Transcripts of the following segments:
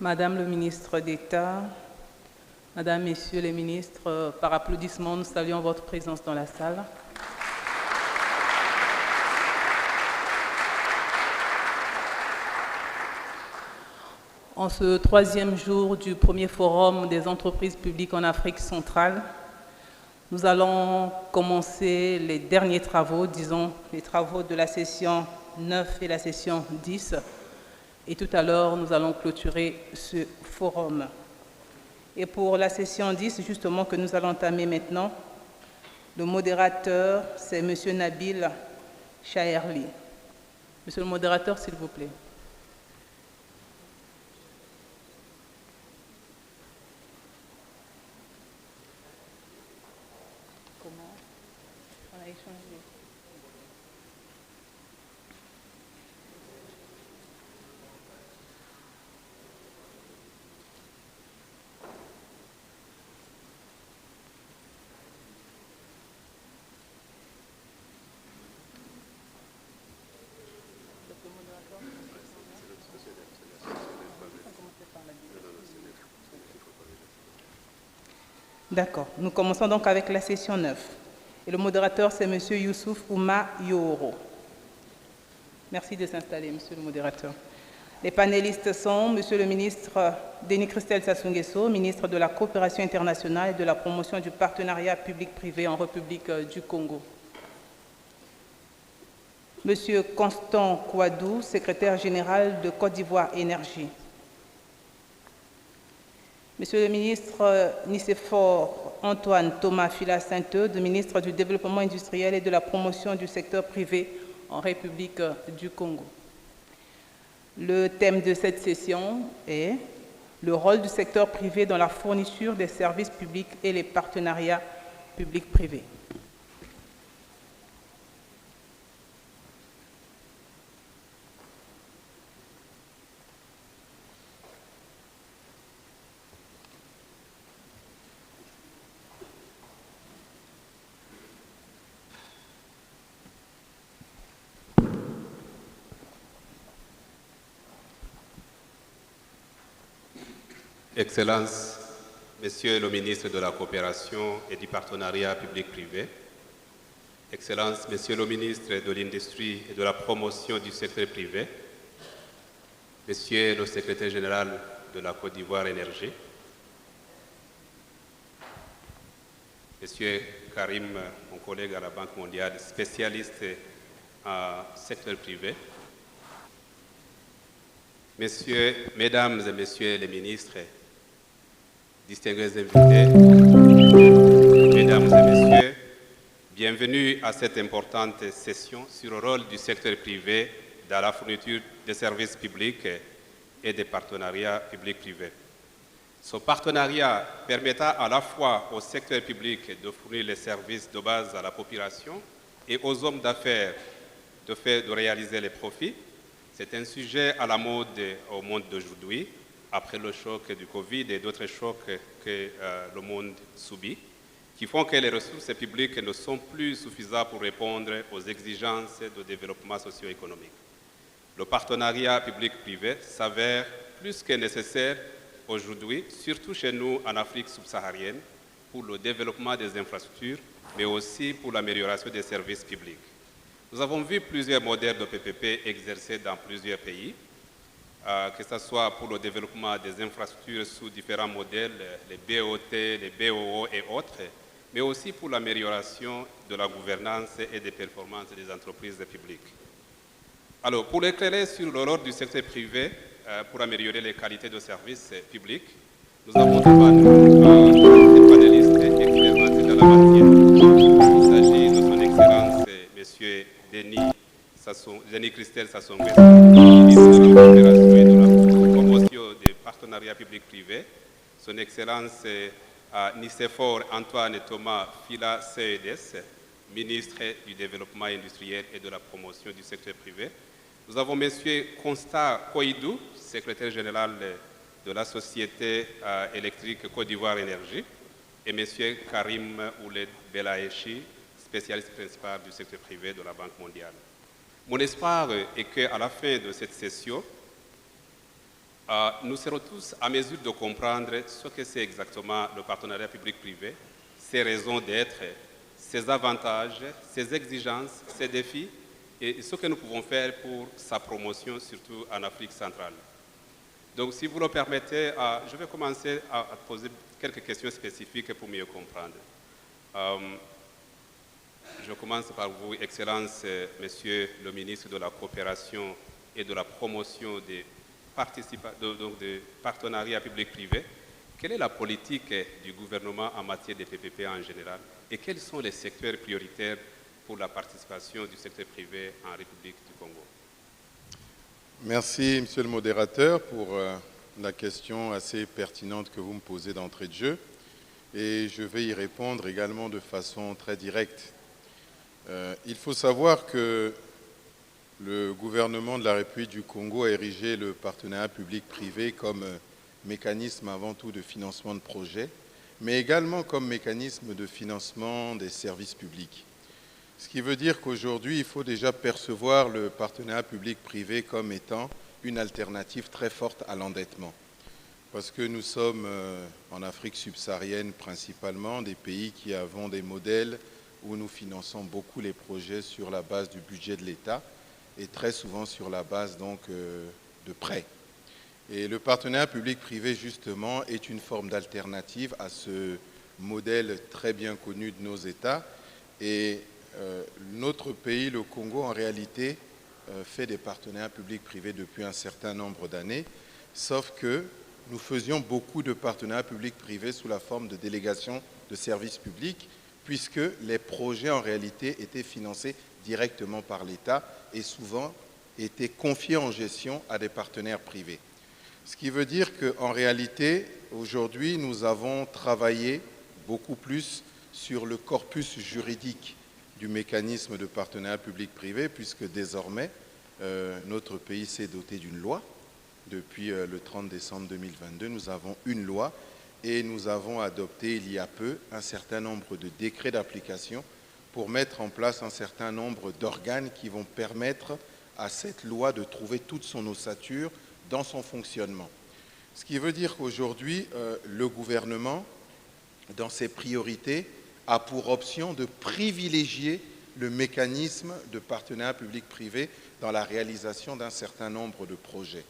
Madame le ministre d'État, Madame, Messieurs les ministres, par applaudissement, nous saluons votre présence dans la salle. En ce troisième jour du premier forum des entreprises publiques en Afrique centrale, nous allons commencer les derniers travaux, disons les travaux de la session 9 et la session 10. Et tout à l'heure, nous allons clôturer ce forum. Et pour la session 10, justement, que nous allons entamer maintenant, le modérateur, c'est M. Nabil Chaerli. Monsieur le modérateur, s'il vous plaît. Comment on a échangé? D'accord. Nous commençons donc avec la session 9. Et le modérateur, c'est M. Youssouf Ouma Yoro. Merci de s'installer, Monsieur le modérateur. Les panélistes sont M. le ministre Denis Christel Sassou Nguesso, ministre de la Coopération internationale et de la promotion du partenariat public-privé en République du Congo. M. Constant Kouadou, secrétaire général de Côte d'Ivoire Énergie. Monsieur le ministre Nicéphore Antoine Thomas Fila-Sainteux, ministre du Développement industriel et de la promotion du secteur privé en République du Congo. Le thème de cette session est le rôle du secteur privé dans la fourniture des services publics et les partenariats publics-privés. Excellences, Monsieur le ministre de la Coopération et du Partenariat public-privé, Excellences, Monsieur le ministre de l'Industrie et de la Promotion du secteur privé, Monsieur le secrétaire général de la Côte d'Ivoire Énergie, Monsieur Karim, mon collègue à la Banque mondiale, spécialiste en secteur privé, Mesdames et Messieurs les ministres, distingués invités, Mesdames et Messieurs, bienvenue à cette importante session sur le rôle du secteur privé dans la fourniture des services publics et des partenariats publics-privés. Ce partenariat permettra à la fois au secteur public de fournir les services de base à la population et aux hommes d'affaires de réaliser les profits. C'est un sujet à la mode au monde d'aujourd'hui, après le choc du Covid et d'autres chocs que le monde subit, qui font que les ressources publiques ne sont plus suffisantes pour répondre aux exigences de développement socio-économique. Le partenariat public-privé s'avère plus que nécessaire aujourd'hui, surtout chez nous en Afrique subsaharienne, pour le développement des infrastructures, mais aussi pour l'amélioration des services publics. Nous avons vu plusieurs modèles de PPP exercés dans plusieurs pays, que ce soit pour le développement des infrastructures sous différents modèles, les BOT, les BOO et autres, mais aussi pour l'amélioration de la gouvernance et des performances des entreprises publiques. Alors, pour éclairer sur le rôle du secteur privé pour améliorer les qualités de services publics, nous avons devant nous des panélistes expérimentés dans la matière. Il s'agit de son Excellence, M. Denis Christel Sassou Nguesso, ministre de la Coopération et de la Promotion des partenariats publics-privés, son Excellence Nicéphore Antoine Thomas Fila-Sainteux, ministre du Développement industriel et de la Promotion du secteur privé. Nous avons M. Constant Kouadou, secrétaire général de la Société électrique Côte d'Ivoire Énergie, et M. Karim Ouled Belaïchi, spécialiste principal du secteur privé de la Banque mondiale. Mon espoir est qu'à la fin de cette session, nous serons tous à mesure de comprendre ce que c'est exactement le partenariat public-privé, ses raisons d'être, ses avantages, ses exigences, ses défis et ce que nous pouvons faire pour sa promotion, surtout en Afrique centrale. Donc, si vous le permettez, je vais commencer à poser quelques questions spécifiques pour mieux comprendre. Je commence par vous, Excellence, Monsieur le ministre de la Coopération et de la Promotion des partenariats public-privé. Quelle est la politique du gouvernement en matière de PPP en général et quels sont les secteurs prioritaires pour la participation du secteur privé en République du Congo? Merci, Monsieur le modérateur, pour la question assez pertinente que vous me posez d'entrée de jeu. Et je vais y répondre également de façon très directe. Il faut savoir que le gouvernement de la République du Congo a érigé le partenariat public-privé comme mécanisme avant tout de financement de projets, mais également comme mécanisme de financement des services publics. Ce qui veut dire qu'aujourd'hui, il faut déjà percevoir le partenariat public-privé comme étant une alternative très forte à l'endettement. Parce que nous sommes en Afrique subsaharienne principalement, des pays qui avons des modèles où nous finançons beaucoup les projets sur la base du budget de l'État et très souvent sur la base donc de prêts. Et le partenariat public-privé justement est une forme d'alternative à ce modèle très bien connu de nos États. Et notre pays, le Congo, en réalité, fait des partenariats publics-privés depuis un certain nombre d'années, sauf que nous faisions beaucoup de partenariats publics-privés sous la forme de délégations de services publics, puisque les projets, en réalité, étaient financés directement par l'État et souvent étaient confiés en gestion à des partenaires privés. Ce qui veut dire qu'en réalité, aujourd'hui, nous avons travaillé beaucoup plus sur le corpus juridique du mécanisme de partenariat public-privé, puisque désormais, notre pays s'est doté d'une loi. Depuis le 30 décembre 2022, nous avons une loi et nous avons adopté il y a peu un certain nombre de décrets d'application pour mettre en place un certain nombre d'organes qui vont permettre à cette loi de trouver toute son ossature dans son fonctionnement. Ce qui veut dire qu'aujourd'hui, le gouvernement, dans ses priorités, a pour option de privilégier le mécanisme de partenariat public-privé dans la réalisation d'un certain nombre de projets.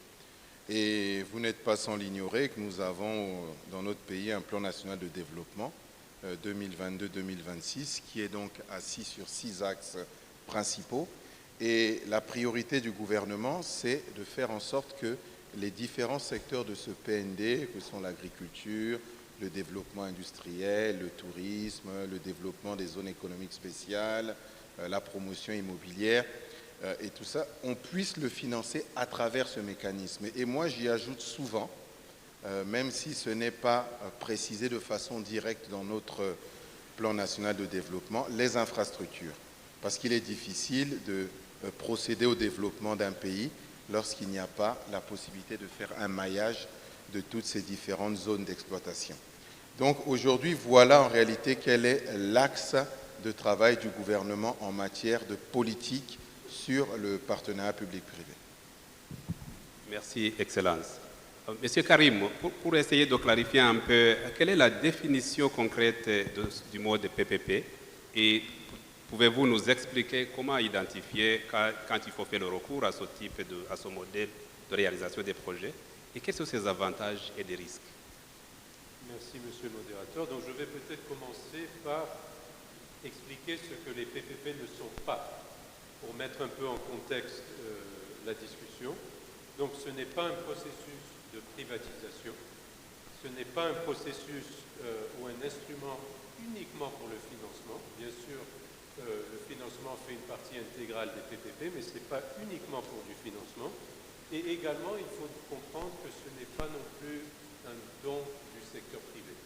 Et vous n'êtes pas sans l'ignorer que nous avons dans notre pays un plan national de développement 2022-2026 qui est donc assis sur 6 axes principaux. Et la priorité du gouvernement, c'est de faire en sorte que les différents secteurs de ce PND, que sont l'agriculture, le développement industriel, le tourisme, le développement des zones économiques spéciales, la promotion immobilière et tout ça, on puisse le financer à travers ce mécanisme. Et moi, j'y ajoute souvent, même si ce n'est pas précisé de façon directe dans notre plan national de développement, les infrastructures. Parce qu'il est difficile de procéder au développement d'un pays lorsqu'il n'y a pas la possibilité de faire un maillage de toutes ces différentes zones d'exploitation. Donc aujourd'hui, voilà en réalité quel est l'axe de travail du gouvernement en matière de politique sur le partenariat public-privé. Merci, Excellence. Monsieur Karim, pour essayer de clarifier un peu, quelle est la définition concrète du mot de PPP et pouvez-vous nous expliquer comment identifier quand il faut faire le recours à ce type à ce modèle de réalisation des projets et quels sont ses avantages et les risques? Merci, Monsieur le modérateur. Donc, je vais peut-être commencer par expliquer ce que les PPP ne sont pas, pour mettre un peu en contexte la discussion. Donc, ce n'est pas un processus de privatisation, ce n'est pas un processus ou un instrument uniquement pour le financement. Bien sûr, le financement fait une partie intégrale des PPP, mais ce n'est pas uniquement pour du financement. Et également, il faut comprendre que ce n'est pas non plus un don du secteur privé.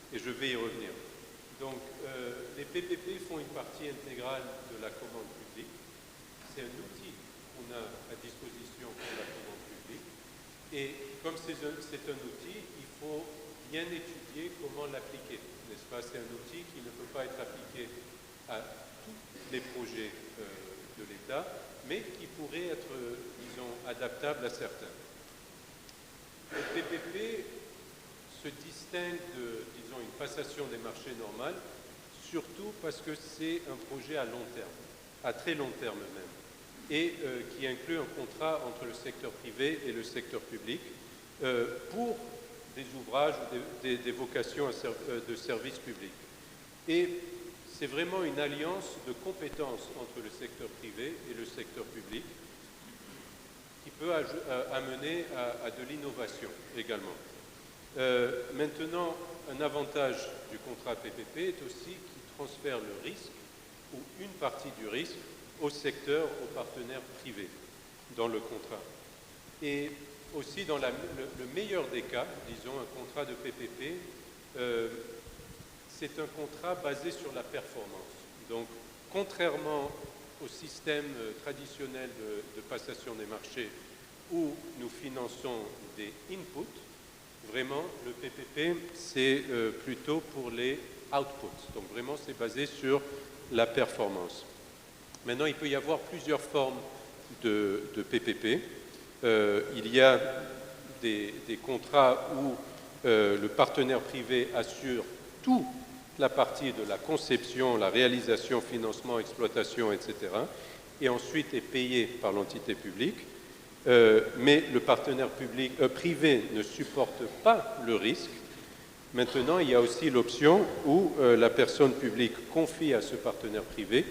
Et je vais y revenir. Donc, les PPP font une partie intégrale de la commande publique. C'est un outil qu'on a à disposition pour la commande publique. Et comme c'est un outil, il faut bien étudier comment l'appliquer, n'est-ce pas? C'est un outil qui ne peut pas être appliqué à tous les projets de l'État, mais qui pourrait être, disons, adaptable à certains. Le PPP se distingue de, disons, une passation des marchés normale, surtout parce que c'est un projet à long terme, à très long terme même, et qui inclut un contrat entre le secteur privé et le secteur public pour des ouvrages ou des vocations de service public. Et c'est vraiment une alliance de compétences entre le secteur privé et le secteur public qui peut amener à de l'innovation également. Maintenant, un avantage du contrat PPP est aussi qu'il transfère le risque ou une partie du risque au secteur, aux partenaires privés dans le contrat. Et aussi, dans le meilleur des cas, disons, un contrat de PPP, c'est un contrat basé sur la performance. Donc, contrairement au système traditionnel de passation des marchés où nous finançons des inputs, vraiment, le PPP, c'est plutôt pour les outputs. Donc, vraiment, c'est basé sur la performance. Maintenant, il peut y avoir plusieurs formes de PPP. Il y a des contrats où le partenaire privé assure toute la partie de la conception, la réalisation, financement, exploitation, etc. et ensuite est payé par l'entité publique. Mais le partenaire privé ne supporte pas le risque. Maintenant, il y a aussi l'option où la personne publique confie à ce partenaire privé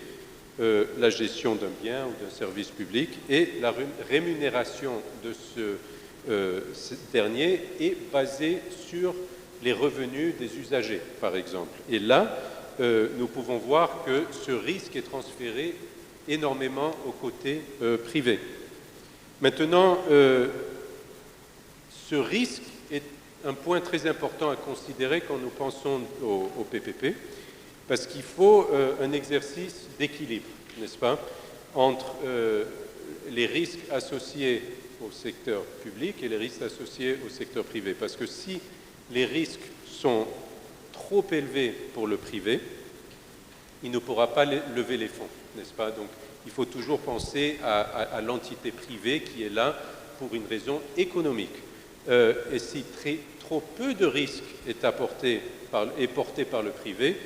la gestion d'un bien ou d'un service public et la rémunération de ce dernier est basée sur les revenus des usagers, par exemple. Et là, nous pouvons voir que ce risque est transféré énormément au côté privé. Maintenant, ce risque est un point très important à considérer quand nous pensons au PPP, parce qu'il faut un exercice d'équilibre, n'est-ce pas, entre les risques associés au secteur public et les risques associés au secteur privé. Parce que si les risques sont trop élevés pour le privé, il ne pourra pas lever les fonds, n'est-ce pas? Donc, il faut toujours penser à l'entité privée qui est là pour une raison économique. Et si trop peu de risques est porté par le privé,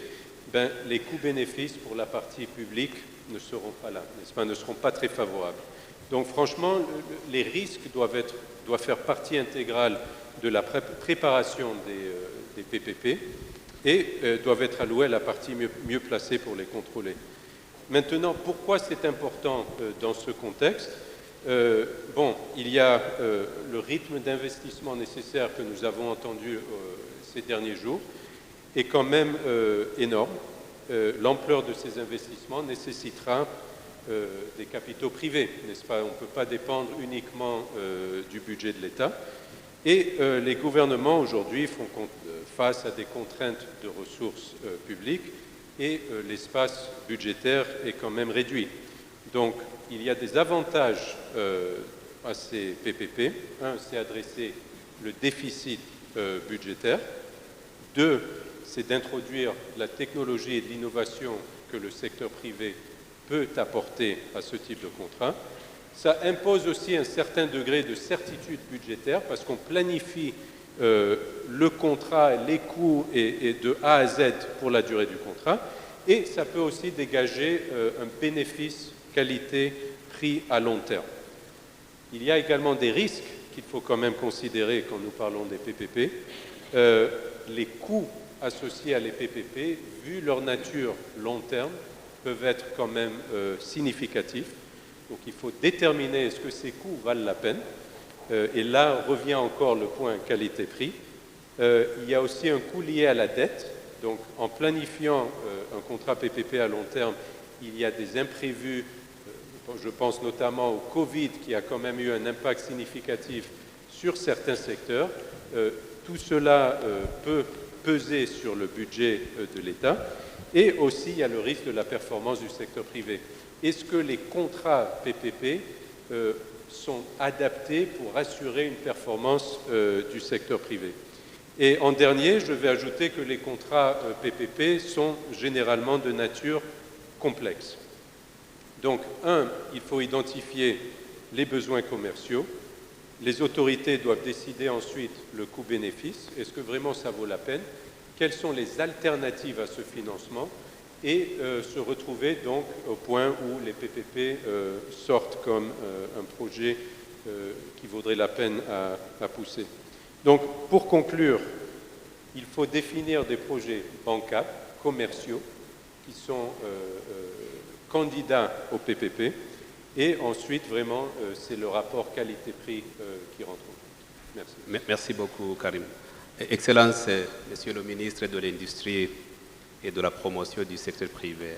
ben, les coûts-bénéfices pour la partie publique ne seront pas là, n'est-ce pas, ne seront pas très favorables. Donc franchement, les risques doivent faire partie intégrale de la préparation des PPP et doivent être alloués à la partie mieux placée pour les contrôler. Maintenant, pourquoi c'est important dans ce contexte? Bon, il y a le rythme d'investissement nécessaire que nous avons entendu ces derniers jours est quand même énorme. L'ampleur de ces investissements nécessitera des capitaux privés, n'est-ce pas? On ne peut pas dépendre uniquement du budget de l'État. Et les gouvernements aujourd'hui font face à des contraintes de ressources publiques et l'espace budgétaire est quand même réduit. Donc, il y a des avantages à ces PPP. Un, c'est adresser le déficit budgétaire. Deux, c'est d'introduire la technologie et de l'innovation que le secteur privé peut apporter à ce type de contrat. Ça impose aussi un certain degré de certitude budgétaire parce qu'on planifie le contrat, les coûts et de A à Z pour la durée du contrat. Et ça peut aussi dégager un bénéfice qualité-prix à long terme. Il y a également des risques qu'il faut quand même considérer quand nous parlons des PPP. Les coûts associés à les PPP, vu leur nature long terme, peuvent être quand même significatifs. Donc il faut déterminer est-ce que ces coûts valent la peine. Et là revient encore le point qualité-prix. Il y a aussi un coût lié à la dette. Donc en planifiant un contrat PPP à long terme, il y a des imprévus. Je pense notamment au Covid qui a quand même eu un impact significatif sur certains secteurs. Tout cela peut peser sur le budget de l'État. Et aussi, il y a le risque de la performance du secteur privé. Est-ce que les contrats PPP sont adaptés pour assurer une performance du secteur privé? Et en dernier, je vais ajouter que les contrats PPP sont généralement de nature complexe. Donc, il faut identifier les besoins commerciaux. Les autorités doivent décider ensuite le coût-bénéfice. Est-ce que vraiment ça vaut la peine? Quelles sont les alternatives à ce financement? Et se retrouver donc au point où les PPP sortent comme un projet qui vaudrait la peine à pousser. Donc, pour conclure, il faut définir des projets bancables, commerciaux, qui sont candidats au PPP. Et ensuite, vraiment, c'est le rapport qualité-prix qui rentre en compte. Merci. Merci beaucoup, Karim. Excellence, Monsieur le ministre de l'Industrie et de la promotion du secteur privé.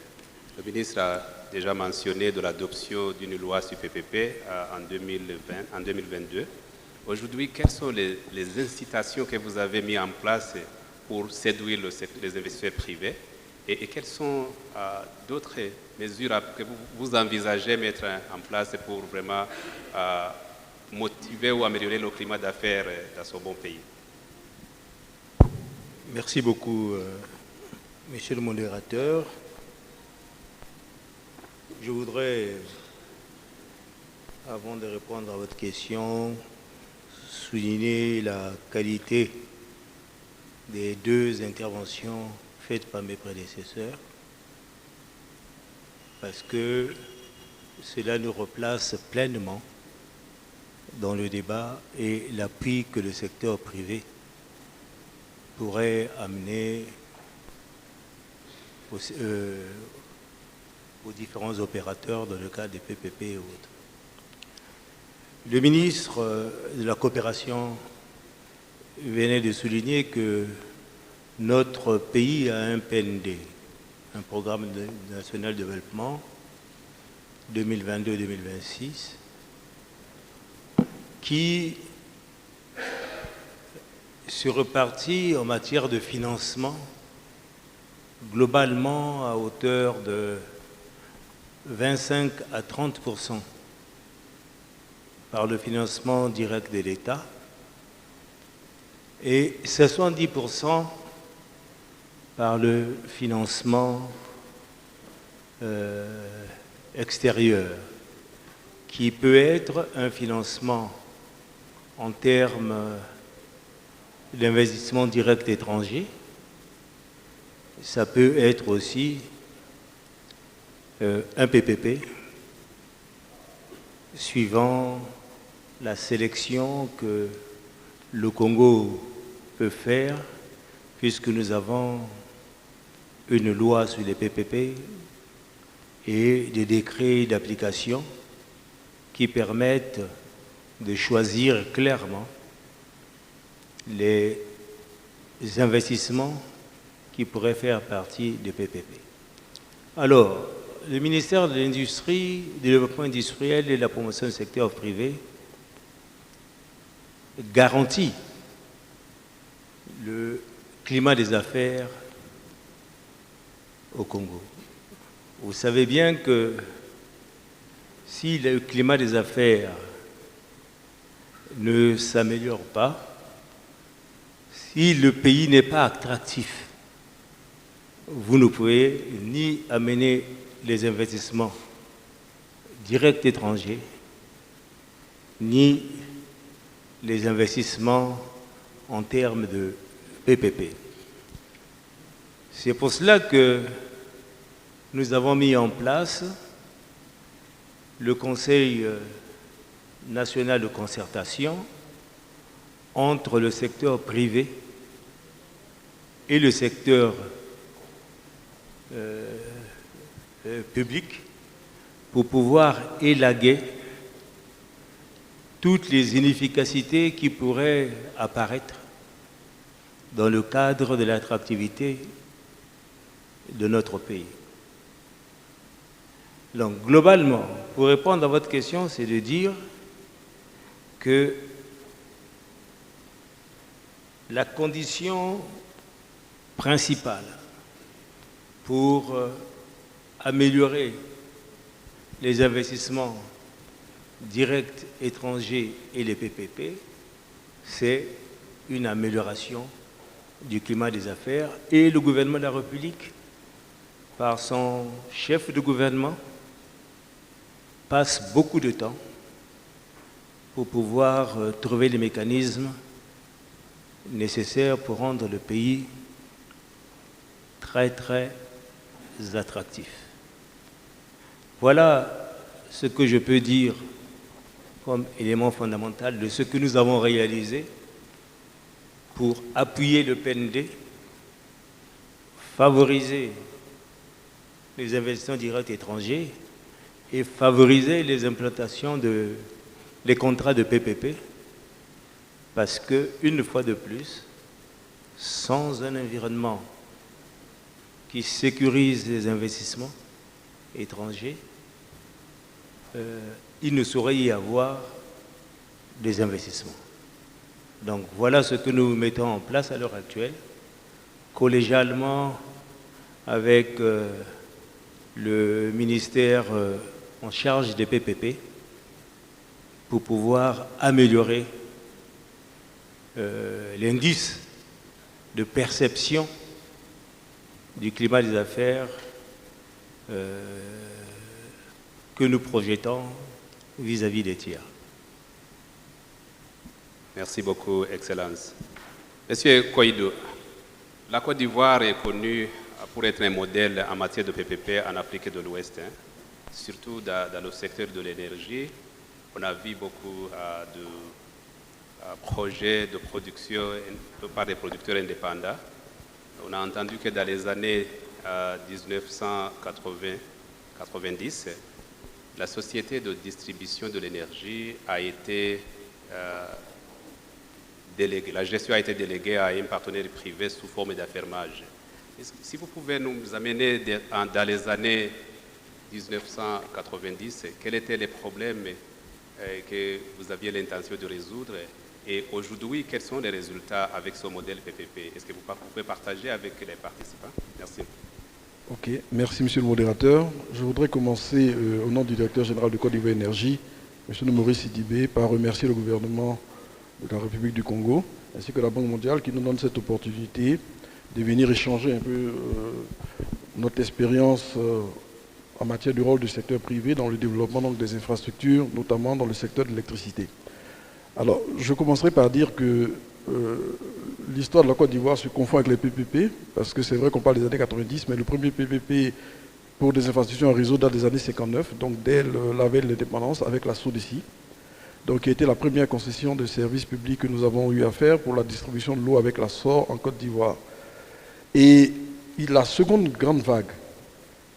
Le ministre a déjà mentionné de l'adoption d'une loi sur PPP en 2022. Aujourd'hui, quelles sont les incitations que vous avez mises en place pour séduire les investisseurs privés et quelles sont d'autres mesures que vous envisagez mettre en place pour vraiment motiver ou améliorer le climat d'affaires dans ce bon pays? Merci beaucoup, Monsieur le modérateur. Je voudrais, avant de répondre à votre question, souligner la qualité des deux interventions faites par mes prédécesseurs, parce que cela nous replace pleinement dans le débat et l'appui que le secteur privé pourrait amener aux différents opérateurs dans le cadre des PPP et autres. Le ministre de la Coopération venait de souligner que notre pays a un PND, un programme national de développement 2022-2026, qui se repartit en matière de financement globalement à hauteur de 25 à 30% par le financement direct de l'État et 70% par le financement extérieur, qui peut être un financement en termes d'investissement direct étranger. Ça peut être aussi un PPP, suivant la sélection que le Congo peut faire, puisque nous avons une loi sur les PPP et des décrets d'application qui permettent de choisir clairement les investissements qui pourraient faire partie des PPP. Alors, le ministère de l'Industrie, du Développement industriel et de la promotion du secteur privé garantit le climat des affaires au Congo. Vous savez bien que si le climat des affaires ne s'améliore pas, si le pays n'est pas attractif, vous ne pouvez ni amener les investissements directs étrangers, ni les investissements en termes de PPP. C'est pour cela que nous avons mis en place le Conseil national de concertation entre le secteur privé et le secteur public pour pouvoir élaguer toutes les inefficacités qui pourraient apparaître dans le cadre de l'attractivité de notre pays. Donc, globalement, pour répondre à votre question, c'est de dire que la condition principale pour améliorer les investissements directs étrangers et les PPP, c'est une amélioration du climat des affaires. Et le gouvernement de la République, par son chef de gouvernement, passe beaucoup de temps pour pouvoir trouver les mécanismes nécessaires pour rendre le pays très, très attractif. Voilà ce que je peux dire comme élément fondamental de ce que nous avons réalisé pour appuyer le PND, favoriser les investissements directs étrangers et favoriser les implantations des contrats de PPP, parce que, une fois de plus, sans un environnement qui sécurise les investissements étrangers, il ne saurait y avoir des investissements. Donc voilà ce que nous mettons en place à l'heure actuelle, collégialement avec le ministère en charge des PPP, pour pouvoir améliorer l'indice de perception du climat des affaires que nous projetons vis-à-vis des tiers. Merci beaucoup, Excellence. Monsieur Koïdou, la Côte d'Ivoire est connue pour être un modèle en matière de PPP en Afrique de l'Ouest, surtout dans le secteur de l'énergie. On a vu beaucoup de projets de production par des producteurs indépendants. On a entendu que dans les années 1990, la société de distribution de l'énergie a été déléguée. La gestion a été déléguée à un partenaire privé sous forme d'affermage. Si vous pouvez nous amener dans les années 1990, quels étaient les problèmes que vous aviez l'intention de résoudre, et aujourd'hui, quels sont les résultats avec ce modèle PPP? Est-ce que vous pouvez partager avec les participants? Merci. Ok, merci Monsieur le modérateur. Je voudrais commencer au nom du directeur général de Côte d'Ivoire Énergie, M. Maurice Sidibé, par remercier le gouvernement de la République du Congo, ainsi que la Banque mondiale qui nous donne cette opportunité de venir échanger un peu notre expérience en matière du rôle du secteur privé dans le développement donc, des infrastructures, notamment dans le secteur de l'électricité. Alors, je commencerai par dire que l'histoire de la Côte d'Ivoire se confond avec les PPP, parce que c'est vrai qu'on parle des années 90, mais le premier PPP pour des infrastructures en réseau date des années 59, donc dès la veille de l'indépendance, avec la SODECI, donc qui a été la première concession de services publics que nous avons eu à faire pour la distribution de l'eau avec la SOR en Côte d'Ivoire. Et la seconde grande vague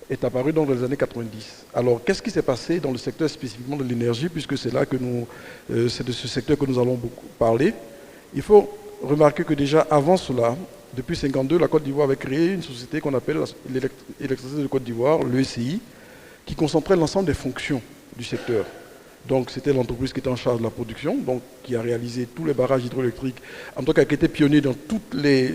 est apparue dans les années 90. Alors, qu'est-ce qui s'est passé dans le secteur spécifiquement de l'énergie, puisque c'est là que c'est de ce secteur que nous allons beaucoup parler. Il faut remarquer que déjà avant cela, depuis 1952, la Côte d'Ivoire avait créé une société qu'on appelle l'électricité de Côte d'Ivoire, l'ECI, qui concentrait l'ensemble des fonctions du secteur. Donc, c'était l'entreprise qui était en charge de la production, donc qui a réalisé tous les barrages hydroélectriques, en tout cas qui était pionnier dans toutes les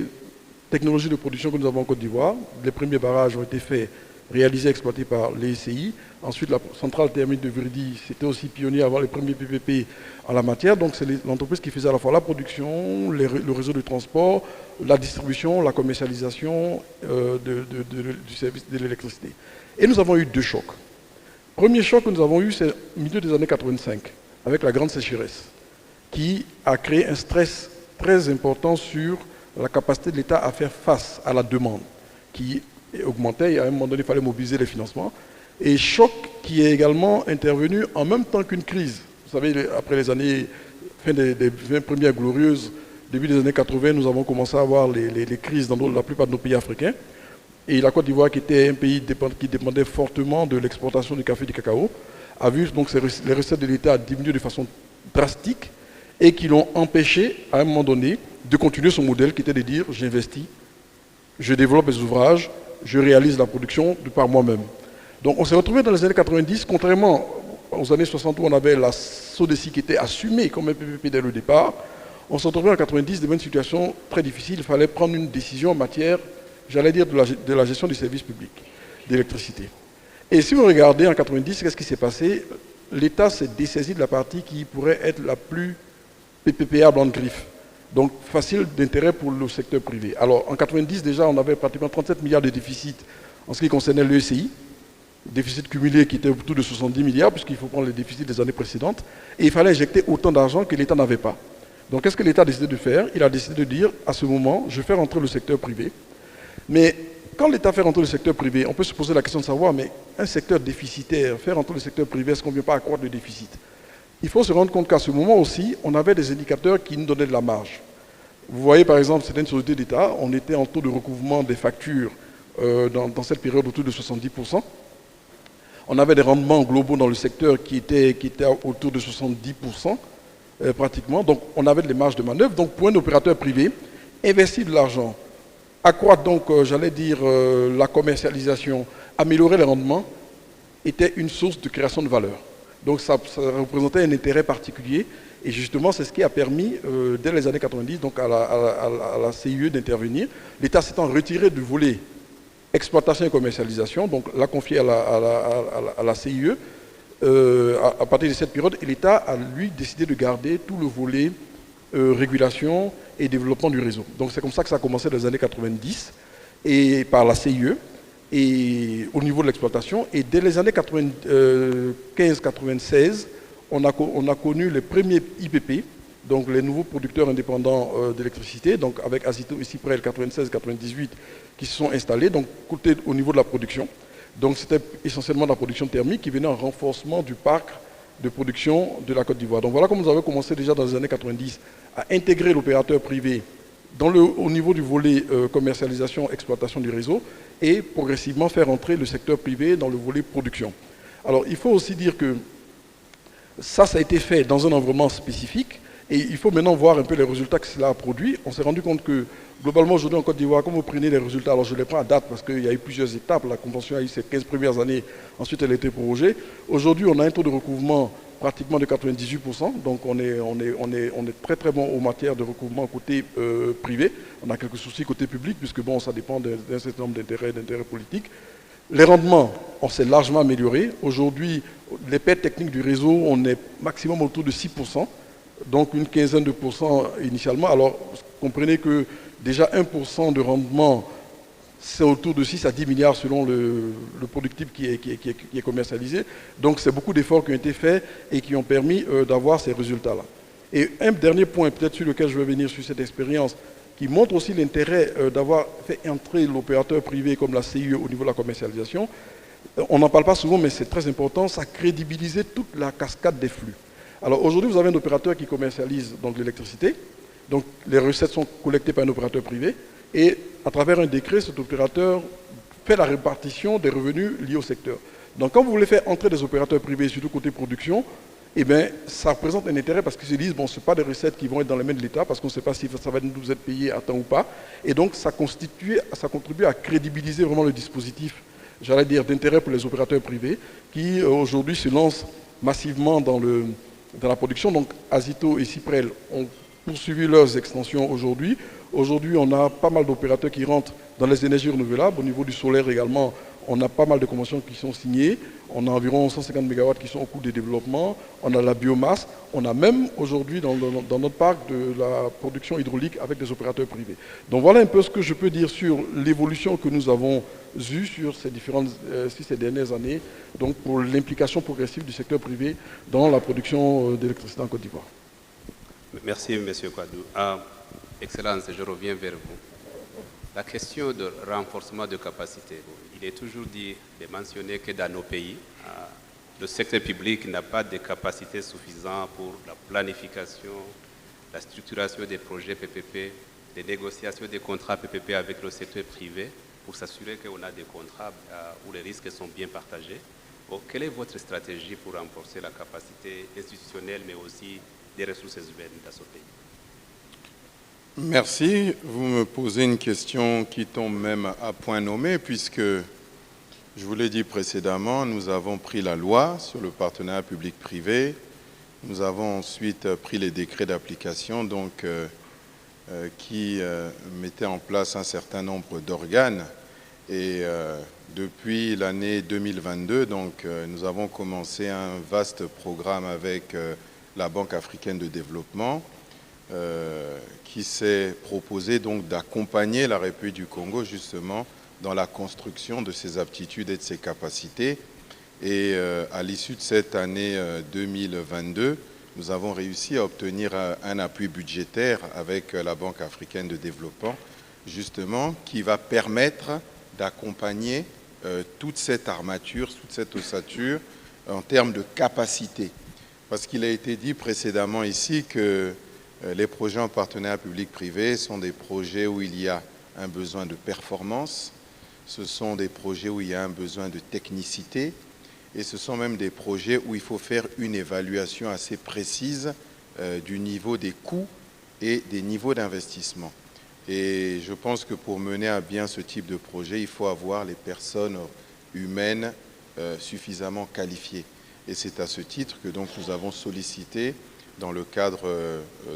technologies de production que nous avons en Côte d'Ivoire. Les premiers barrages ont été faits, réalisés, exploités par l'ECI. Ensuite, la centrale thermique de Viridi, c'était aussi pionnier avant les premiers PPP en la matière. Donc, c'est l'entreprise qui faisait à la fois la production, le réseau de transport, la distribution, la commercialisation du service de l'électricité. Et nous avons eu deux chocs. Le premier choc que nous avons eu, c'est au milieu des années 85, avec la grande sécheresse, qui a créé un stress très important sur la capacité de l'État à faire face à la demande, qui augmentait, et à un moment donné, il fallait mobiliser les financements. Et choc qui est également intervenu en même temps qu'une crise. Vous savez, après les années, fin des 20 premières glorieuses, début des années 80, nous avons commencé à avoir les crises dans la plupart de nos pays africains. Et la Côte d'Ivoire, qui était un pays qui dépendait fortement de l'exportation du café et du cacao, a vu donc les recettes de l'État diminuer de façon drastique et qui l'ont empêché, à un moment donné, de continuer son modèle qui était de dire « j'investis, je développe les ouvrages, je réalise la production de par moi-même ». Donc on s'est retrouvé dans les années 90, contrairement aux années 60 où on avait la SODECI qui était assumée comme un PPP dès le départ, on s'est retrouvé en 90 devant une situation très difficile. Il fallait prendre une décision en matière, j'allais dire, de la gestion du service public d'électricité. Et si vous regardez en 90, qu'est-ce qui s'est passé? L'État s'est dessaisi de la partie qui pourrait être la plus PPPable en griffe. Donc facile d'intérêt pour le secteur privé. Alors en 90 déjà, on avait pratiquement 37 milliards de déficit en ce qui concernait l'ECI. déficit cumulé qui était autour de 70 milliards, puisqu'il faut prendre les déficits des années précédentes, et il fallait injecter autant d'argent que l'État n'avait pas. Donc qu'est-ce que l'État a décidé de faire? Il a décidé de dire, à ce moment, je fais rentrer le secteur privé. Mais quand l'État fait rentrer le secteur privé, on peut se poser la question de savoir, mais un secteur déficitaire, faire rentrer le secteur privé, est-ce qu'on ne vient pas accroître le déficit? Il faut se rendre compte qu'à ce moment aussi, on avait des indicateurs qui nous donnaient de la marge. Vous voyez par exemple, c'était une société d'État, on était en taux de recouvrement des factures dans cette période autour de 70%. On avait des rendements globaux dans le secteur qui étaient autour de 70% pratiquement. Donc on avait des marges de manœuvre. Donc pour un opérateur privé, investir de l'argent, accroître donc, j'allais dire, la commercialisation, améliorer les rendements, était une source de création de valeur. Donc ça représentait un intérêt particulier. Et justement, c'est ce qui a permis, dès les années 90, donc à la CIE d'intervenir. L'État s'étant retiré du volet exploitation et commercialisation, donc l'a confié à la CIE. À partir de cette période, l'État a, lui, décidé de garder tout le volet régulation et développement du réseau. Donc c'est comme ça que ça a commencé dans les années 90, et par la CIE, et au niveau de l'exploitation. Et dès les années 95-96, on a connu les premiers IPP, donc les nouveaux producteurs indépendants d'électricité, donc avec Azito et Cyprel 96-98 qui se sont installés, donc côté au niveau de la production. Donc c'était essentiellement la production thermique qui venait en renforcement du parc de production de la Côte d'Ivoire. Donc voilà comment nous avons commencé déjà dans les années 90 à intégrer l'opérateur privé au niveau du volet commercialisation, exploitation du réseau, et progressivement faire entrer le secteur privé dans le volet production. Alors il faut aussi dire que ça a été fait dans un environnement spécifique, et il faut maintenant voir un peu les résultats que cela a produit. On s'est rendu compte que, globalement, aujourd'hui en Côte d'Ivoire, comme vous prenez les résultats, alors je les prends à date parce qu'il y a eu plusieurs étapes, la convention a eu ses 15 premières années, ensuite elle a été prorogée. Aujourd'hui, on a un taux de recouvrement pratiquement de 98%, donc on est très très bon en matière de recouvrement côté privé. On a quelques soucis côté public, puisque bon, ça dépend d'un certain nombre d'intérêts politiques. Les rendements, on s'est largement amélioré. Aujourd'hui, les pertes techniques du réseau, on est maximum autour de 6%, donc une quinzaine de pourcents initialement. Alors, comprenez que déjà 1% de rendement, c'est autour de 6 à 10 milliards selon le productif qui est commercialisé. Donc, c'est beaucoup d'efforts qui ont été faits et qui ont permis d'avoir ces résultats-là. Et un dernier point, peut-être sur lequel je vais venir sur cette expérience, qui montre aussi l'intérêt d'avoir fait entrer l'opérateur privé comme la CIE au niveau de la commercialisation. On n'en parle pas souvent, mais c'est très important, ça a crédibilisé toute la cascade des flux. Alors aujourd'hui, vous avez un opérateur qui commercialise donc l'électricité, donc les recettes sont collectées par un opérateur privé, et à travers un décret, cet opérateur fait la répartition des revenus liés au secteur. Donc quand vous voulez faire entrer des opérateurs privés, surtout côté production, eh bien, ça représente un intérêt parce qu'ils se disent, bon, ce n'est pas des recettes qui vont être dans les mains de l'État parce qu'on ne sait pas si ça va nous être payé à temps ou pas. Et donc, ça contribue à crédibiliser vraiment le dispositif, j'allais dire, d'intérêt pour les opérateurs privés qui, aujourd'hui, se lancent massivement dans la production. Donc, Azito et Cyprel ont poursuivi leurs extensions aujourd'hui. Aujourd'hui, on a pas mal d'opérateurs qui rentrent dans les énergies renouvelables. Au niveau du solaire également, on a pas mal de conventions qui sont signées. On a environ 150 MW qui sont au cours de développement. On a la biomasse. On a même aujourd'hui dans notre parc de la production hydraulique avec des opérateurs privés. Donc voilà un peu ce que je peux dire sur l'évolution que nous avons eue sur ces dernières années, donc pour l'implication progressive du secteur privé dans la production d'électricité en Côte d'Ivoire. Merci, M. Kouadou. Excellence, je reviens vers vous. La question de renforcement de capacité, il est toujours dit de mentionner que dans nos pays, le secteur public n'a pas de capacité suffisante pour la planification, la structuration des projets PPP, les négociations des contrats PPP avec le secteur privé pour s'assurer qu'on a des contrats où les risques sont bien partagés. Bon, quelle est votre stratégie pour renforcer la capacité institutionnelle mais aussi des ressources humaines dans ce pays? Merci. Vous me posez une question qui tombe même à point nommé puisque, je vous l'ai dit précédemment, nous avons pris la loi sur le partenariat public-privé. Nous avons ensuite pris les décrets d'application donc, qui mettaient en place un certain nombre d'organes. Et depuis l'année 2022, donc, nous avons commencé un vaste programme avec la Banque africaine de développement qui s'est proposé donc d'accompagner la République du Congo justement dans la construction de ses aptitudes et de ses capacités Et à l'issue de cette année 2022, nous avons réussi à obtenir un appui budgétaire avec la Banque africaine de développement, justement, qui va permettre d'accompagner toute cette armature, toute cette ossature en termes de capacité. Parce qu'il a été dit précédemment ici que les projets en partenariat public-privé sont des projets où il y a un besoin de performance, ce sont des projets où il y a un besoin de technicité, et ce sont même des projets où il faut faire une évaluation assez précise du niveau des coûts et des niveaux d'investissement. Et je pense que pour mener à bien ce type de projet, il faut avoir les personnes humaines suffisamment qualifiées. Et c'est à ce titre que donc nous avons sollicité, dans le cadre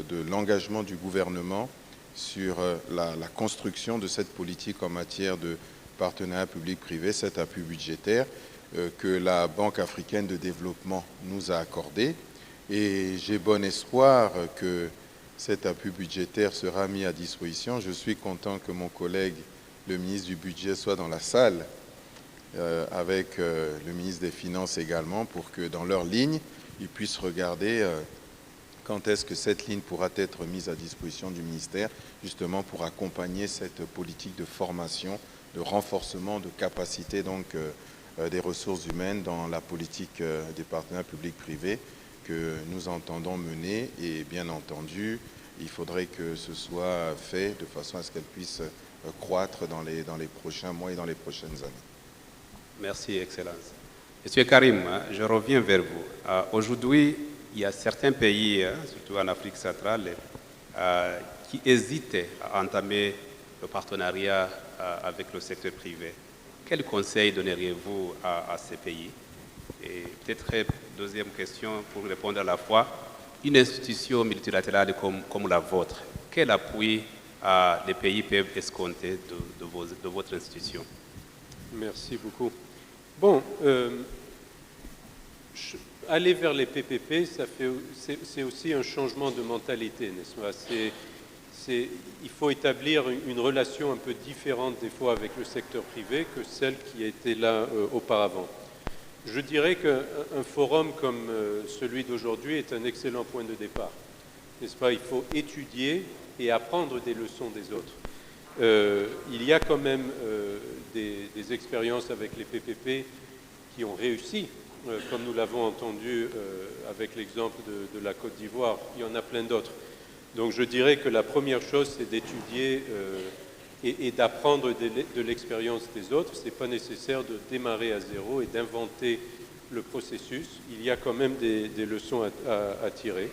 de l'engagement du gouvernement sur la construction de cette politique en matière de partenariat public-privé, cet appui budgétaire que la Banque africaine de développement nous a accordé. Et j'ai bon espoir que cet appui budgétaire sera mis à disposition. Je suis content que mon collègue, le ministre du Budget, soit dans la salle avec le ministre des Finances également, pour que dans leur ligne, ils puissent regarder quand est-ce que cette ligne pourra être mise à disposition du ministère, justement pour accompagner cette politique de formation, de renforcement de capacité donc des ressources humaines dans la politique des partenaires publics-privés que nous entendons mener. Et bien entendu, il faudrait que ce soit fait de façon à ce qu'elle puisse croître dans les prochains mois et dans les prochaines années. Merci, Excellence. Monsieur Karim, je reviens vers vous. Aujourd'hui, il y a certains pays, surtout en Afrique centrale, qui hésitent à entamer le partenariat avec le secteur privé. Quels conseils donneriez-vous à ces pays? Et peut-être, deuxième question, pour répondre à la fois, une institution multilatérale comme la vôtre, quel appui les pays peuvent escompter de votre institution? Merci beaucoup. Bon, aller vers les PPP, c'est aussi un changement de mentalité, n'est-ce pas? Il faut établir une relation un peu différente des fois avec le secteur privé que celle qui a été là auparavant. Je dirais qu'un forum comme celui d'aujourd'hui est un excellent point de départ, n'est-ce pas? Il faut étudier et apprendre des leçons des autres. Il y a quand même des expériences avec les PPP qui ont réussi, comme nous l'avons entendu avec l'exemple de la Côte d'Ivoire. Il y en a plein d'autres. Donc je dirais que la première chose, c'est d'étudier et d'apprendre de l'expérience des autres. Ce n'est pas nécessaire de démarrer à zéro et d'inventer le processus. Il y a quand même des leçons à tirer.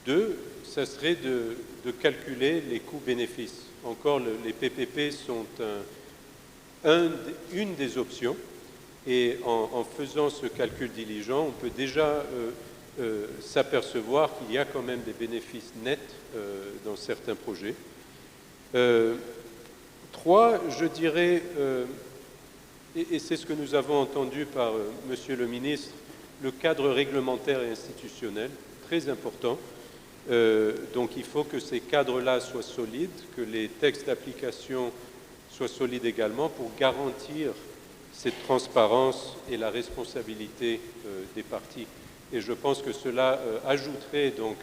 Deux, ça serait de calculer les coûts-bénéfices. Encore, les PPP sont une des options. Et en faisant ce calcul diligent, on peut déjà s'apercevoir qu'il y a quand même des bénéfices nets dans certains projets. Trois, je dirais, et c'est ce que nous avons entendu par Monsieur le ministre, le cadre réglementaire et institutionnel, très important. Donc il faut que ces cadres-là soient solides, que les textes d'application soient solides également pour garantir cette transparence et la responsabilité des parties. Et je pense que cela ajouterait donc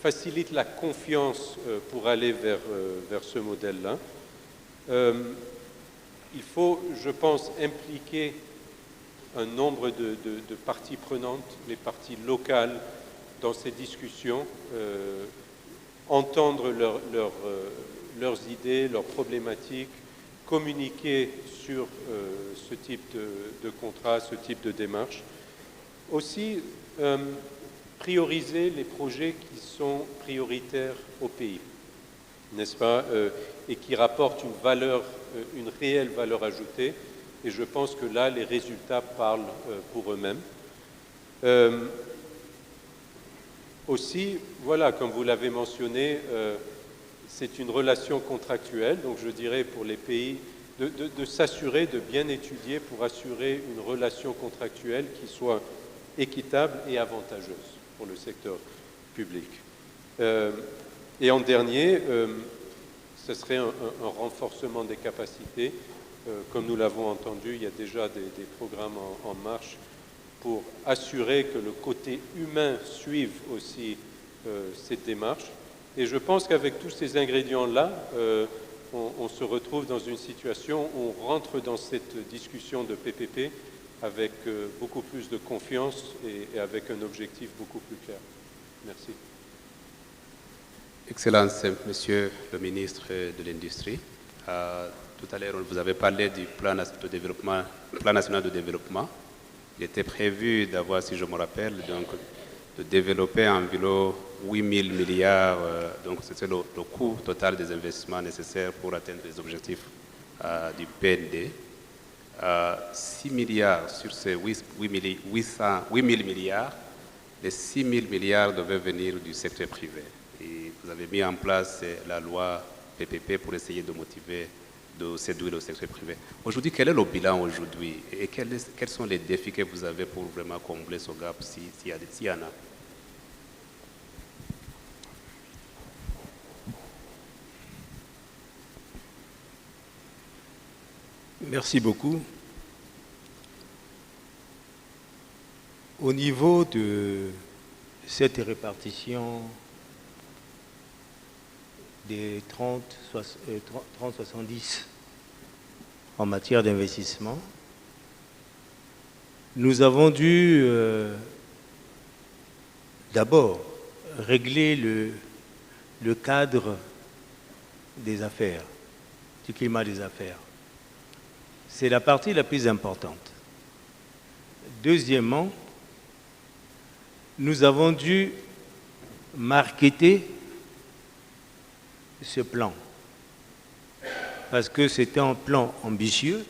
facilite la confiance pour aller vers ce modèle-là. Il faut, je pense, impliquer un nombre de parties prenantes, les parties locales, dans ces discussions, entendre leurs idées, leurs problématiques, communiquer sur ce type de contrat, ce type de démarche. Aussi, prioriser les projets qui sont prioritaires au pays, n'est-ce pas, et qui rapportent une réelle valeur ajoutée. Et je pense que là, les résultats parlent pour eux-mêmes. Aussi, voilà, comme vous l'avez mentionné, c'est une relation contractuelle, donc je dirais pour les pays de s'assurer, de bien étudier pour assurer une relation contractuelle qui soit équitable et avantageuse pour le secteur public. Et en dernier, ce serait un renforcement des capacités. Comme nous l'avons entendu, il y a déjà des programmes en marche pour assurer que le côté humain suive aussi cette démarche. Et je pense qu'avec tous ces ingrédients-là, on se retrouve dans une situation où on rentre dans cette discussion de PPP avec beaucoup plus de confiance et avec un objectif beaucoup plus clair. Merci. Excellence, Monsieur le ministre de l'Industrie. Tout à l'heure, vous avez parlé du plan national de développement. Il était prévu d'avoir, si je me rappelle, donc, de développer environ 8 000 milliards, donc c'est le coût total des investissements nécessaires pour atteindre les objectifs du PND. 6 milliards sur ces 8 000 milliards, les 6 000 milliards devaient venir du secteur privé. Et vous avez mis en place la loi PPP pour essayer de motiver, de séduire le secteur privé. Aujourd'hui, quel est le bilan aujourd'hui et quels sont les défis que vous avez pour vraiment combler ce gap s'il y en a? Merci beaucoup. Au niveau de cette répartition des 30-70 en matière d'investissement, nous avons dû d'abord régler le cadre des affaires, du climat des affaires. C'est la partie la plus importante. Deuxièmement, nous avons dû marketer ce plan parce que c'était un plan ambitieux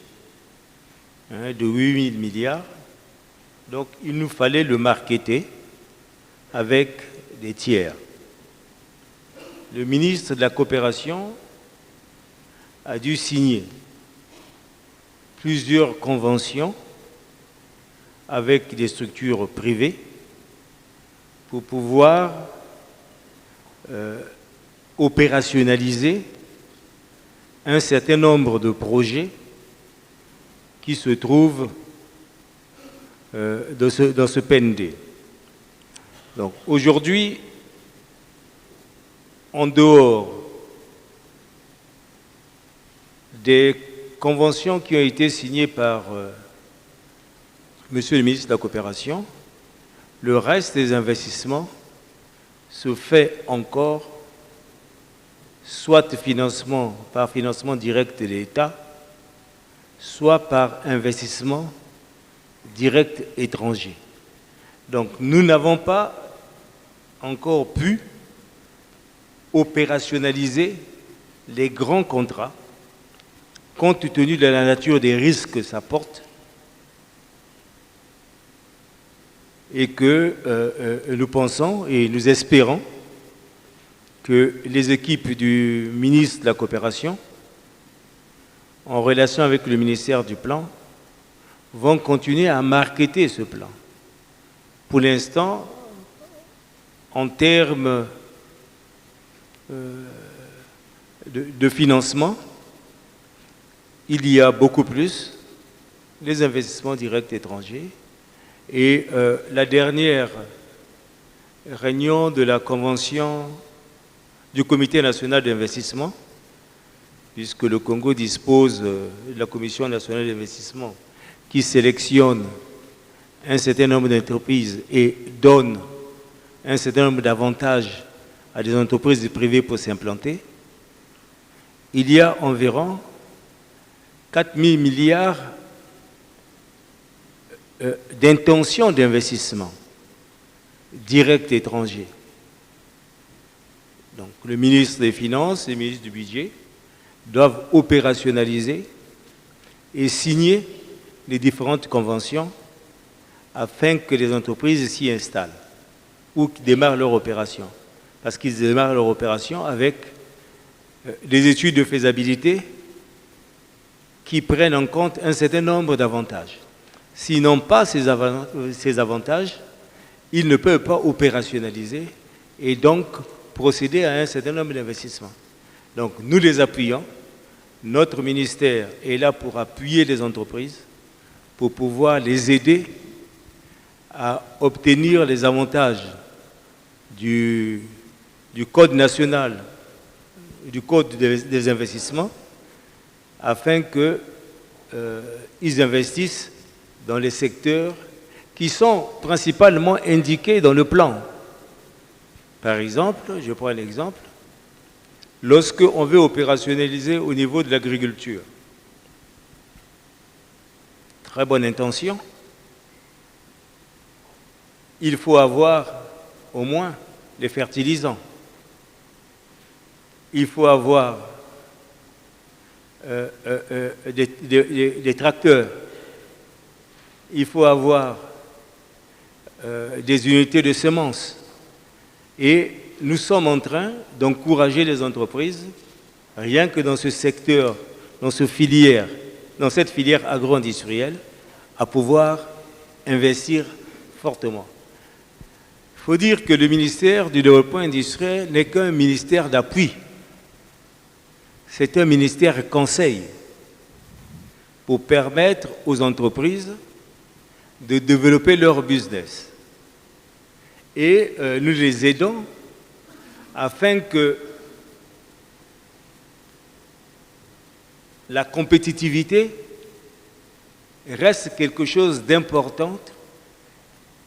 de 8 000 milliards. Donc, il nous fallait le marketer avec des tiers. Le ministre de la Coopération a dû signer plusieurs conventions avec des structures privées pour pouvoir opérationnaliser un certain nombre de projets qui se trouvent dans ce PND. Donc aujourd'hui, en dehors des conventions qui ont été signées par Monsieur le ministre de la Coopération, le reste des investissements se fait encore soit par financement direct de l'État, soit par investissement direct étranger. Donc nous n'avons pas encore pu opérationnaliser les grands contrats compte tenu de la nature des risques que ça porte et que nous pensons et nous espérons que les équipes du ministre de la Coopération, en relation avec le ministère du Plan, vont continuer à marketer ce plan. Pour l'instant, en termes de financement, il y a beaucoup plus les investissements directs étrangers. Et la dernière réunion de la convention du Comité national d'investissement, puisque le Congo dispose de la Commission nationale d'investissement qui sélectionne un certain nombre d'entreprises et donne un certain nombre d'avantages à des entreprises privées pour s'implanter, il y a environ 4 000 milliards d'intentions d'investissement direct étranger. Donc le ministre des Finances et le ministre du Budget doivent opérationnaliser et signer les différentes conventions afin que les entreprises s'y installent ou qu'ils démarrent leur opération. Parce qu'ils démarrent leur opération avec des études de faisabilité qui prennent en compte un certain nombre d'avantages. S'ils n'ont pas ces avantages, ils ne peuvent pas opérationnaliser et donc procéder à un certain nombre d'investissements. Donc nous les appuyons Notre ministère est là pour appuyer les entreprises, pour pouvoir les aider à obtenir les avantages du Code national, du Code des investissements, afin qu'ils investissent dans les secteurs qui sont principalement indiqués dans le plan. Par exemple, je prends un exemple, lorsqu'on veut opérationnaliser au niveau de l'agriculture, très bonne intention, il faut avoir au moins les fertilisants, il faut avoir des tracteurs, il faut avoir des unités de semences. Et nous sommes en train d'encourager les entreprises, rien que dans ce secteur, dans cette filière agro-industrielle, à pouvoir investir fortement. Il faut dire que le ministère du Développement industriel n'est qu'un ministère d'appui. C'est un ministère conseil pour permettre aux entreprises de développer leur business. Et nous les aidons afin que la compétitivité reste quelque chose d'important